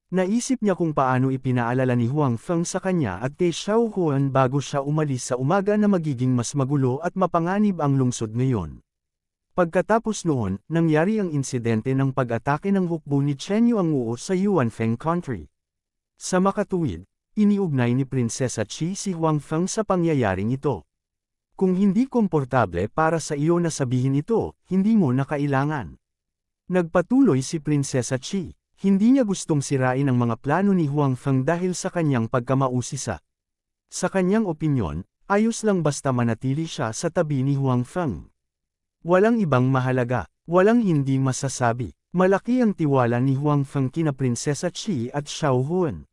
Naisip niya kung paano ipinaalala ni Huang Feng sa kanya at kay Xiao Huan bago siya umalis sa umaga na magiging mas magulo at mapanganib ang lungsod ngayon. Pagkatapos noon, nangyari ang insidente ng pag-atake ng hukbo ni Chen Yuanguo sa Yuanfeng Country. Sa makatuwid, iniugnay ni Prinsesa Qi si Huang Feng sa pangyayaring ito. Kung hindi komportable para sa iyo na sabihin ito, hindi mo na kailangan. Nagpatuloy si Prinsesa Qi, hindi niya gustong sirain ang mga plano ni Huang Feng dahil sa kanyang pagkamausisa. Sa kanyang opinyon, ayos lang basta manatili siya sa tabi ni Huang Feng. Walang ibang mahalaga, walang hindi masasabi. Malaki ang tiwala ni Huang Feng kina Prinsesa Qi at Xiao Huan.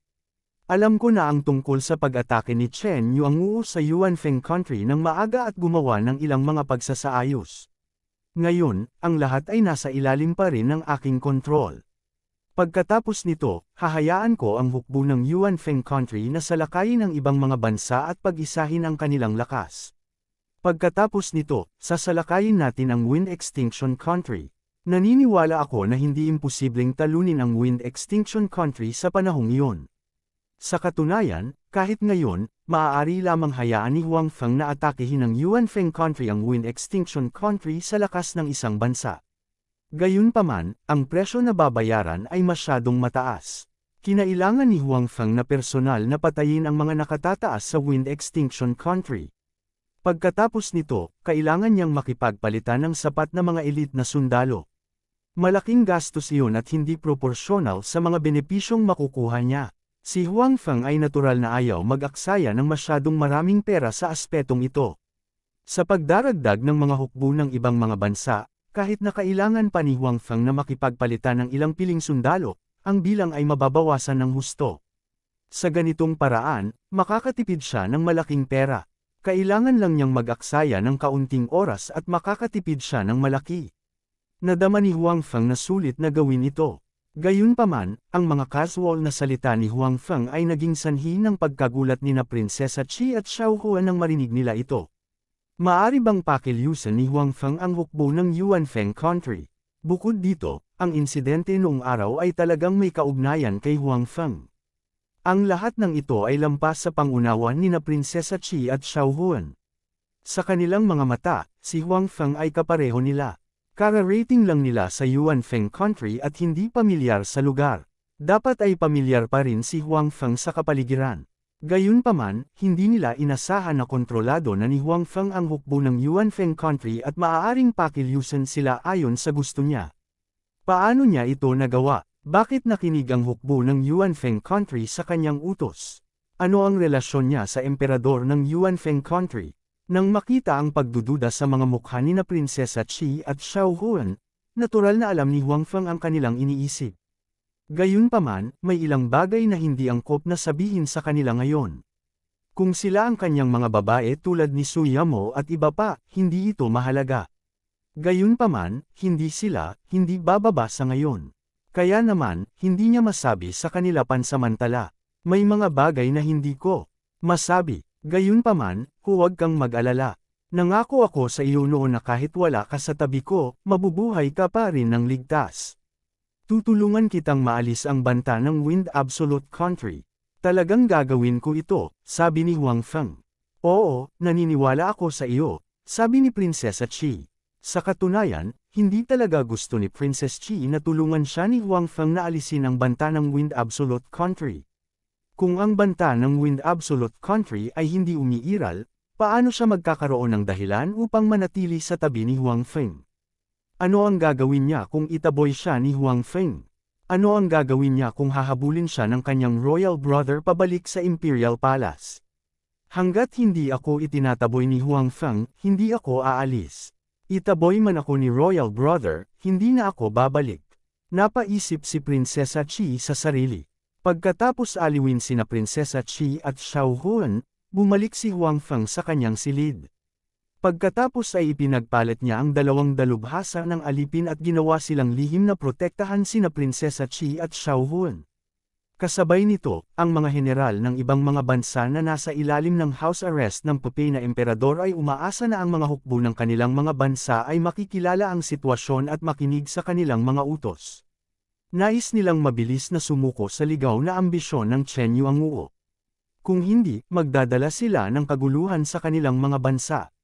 Alam ko na ang tungkol sa pag-atake ni Chen Yuanguo sa Yuanfeng Country ng maaga at gumawa ng ilang mga pagsasaayos. Ngayon, ang lahat ay nasa ilalim pa rin ng aking kontrol. Pagkatapos nito, hahayaan ko ang hukbo ng Yuanfeng Country na salakayin ang ibang mga bansa at pag-isahin ang kanilang lakas. Pagkatapos nito, sasalakayin natin ang Wind Extinction Country. Naniniwala ako na hindi imposibleng talunin ang Wind Extinction Country sa panahong iyon. Sa katunayan, kahit ngayon, maaari lamang hayaan ni Huang Feng na atakehin ng Yuanfeng Country ang Wind Extinction Country sa lakas ng isang bansa. Gayunpaman, ang presyo na babayaran ay masyadong mataas. Kinailangan ni Huang Feng na personal na patayin ang mga nakatataas sa Wind Extinction Country. Pagkatapos nito, kailangan niyang makipagpalitan ng sapat na mga elite na sundalo. Malaking gastos iyon at hindi proporsyonal sa mga benepisyong makukuha niya. Si Huang Feng ay natural na ayaw mag-aksaya ng masyadong maraming pera sa aspetong ito. Sa pagdaragdag ng mga hukbo ng ibang mga bansa, kahit na kailangan pa ni Huang Feng na makipagpalitan ng ilang piling sundalo, ang bilang ay mababawasan ng husto. Sa ganitong paraan, makakatipid siya ng malaking pera. Kailangan lang niyang mag-aksaya ng kaunting oras at makakatipid siya ng malaki. Nadama ni Huang Feng na sulit na gawin ito. Gayunpaman, ang mga casual na salita ni Huang Feng ay naging sanhi ng pagkagulat nina Prinsesa Qi at Xiao Huan nang marinig nila ito. Maari bang pakilyusan ni Huang Feng ang hukbo ng Yuanfeng Country? Bukod dito, ang insidente noong araw ay talagang may kaugnayan kay Huang Feng. Ang lahat ng ito ay lampas sa pangunawan nina Prinsesa Qi at Xiao Huan. Sa kanilang mga mata, si Huang Feng ay kapareho nila. Kara-rating lang nila sa Yuanfeng Country at hindi pamilyar sa lugar. Dapat ay pamilyar pa rin si Huang Feng sa kapaligiran. Gayunpaman, hindi nila inasahan na kontrolado na ni Huang Feng ang hukbo ng Yuanfeng Country at maaaring pakilyusan sila ayon sa gusto niya. Paano niya ito nagawa? Bakit nakinig ang hukbo ng Yuanfeng Country sa kanyang utos? Ano ang relasyon niya sa emperador ng Yuanfeng Country? Nang makita ang pagdududa sa mga mukha ni na Prinsesa Qi at Xiao Huan, natural na alam ni Huang Feng ang kanilang iniisip. Gayunpaman, may ilang bagay na hindi angkop na sabihin sa kanila ngayon. Kung sila ang kanyang mga babae tulad ni Su Yamo at iba pa, hindi ito mahalaga. Gayunpaman, hindi bababa sa ngayon. Kaya naman, hindi niya masabi sa kanila pansamantala. May mga bagay na hindi ko masabi. Gayunpaman, huwag kang mag-alala. Nangako ako sa iyo noon na kahit wala ka sa tabi ko, mabubuhay ka pa rin ng ligtas. Tutulungan kitang maalis ang banta ng Wind Absolute Country. Talagang gagawin ko ito, sabi ni Huang Feng. Oo, naniniwala ako sa iyo, sabi ni Prinsesa Qi. Sa katunayan, hindi talaga gusto ni Princess Qi na tulungan siya ni Huang Feng na alisin ang banta ng Wind Absolute Country. Kung ang banta ng Wind Absolute Country ay hindi umiiral, paano siya magkakaroon ng dahilan upang manatili sa tabi ni Huang Feng? Ano ang gagawin niya kung itaboy siya ni Huang Feng? Ano ang gagawin niya kung hahabulin siya ng kanyang royal brother pabalik sa Imperial Palace? Hanggat hindi ako itinataboy ni Huang Feng, hindi ako aalis. Itaboy man ako ni royal brother, hindi na ako babalik. Napaisip si Prinsesa Qi sa sarili. Pagkatapos aliwin sina Prinsesa Qi at Xiao Huan, bumalik si Huang Feng sa kanyang silid. Pagkatapos ay ipinagpalit niya ang dalawang dalubhasa ng alipin at ginawa silang lihim na protektahan sina Prinsesa Qi at Xiao Huan. Kasabay nito, ang mga general ng ibang mga bansa na nasa ilalim ng house arrest ng Popey na emperador ay umaasa na ang mga hukbo ng kanilang mga bansa ay makikilala ang sitwasyon at makinig sa kanilang mga utos. Nais nilang mabilis na sumuko sa ligaw na ambisyon ng Chen Yuanguo. Kung hindi, magdadala sila ng kaguluhan sa kanilang mga bansa.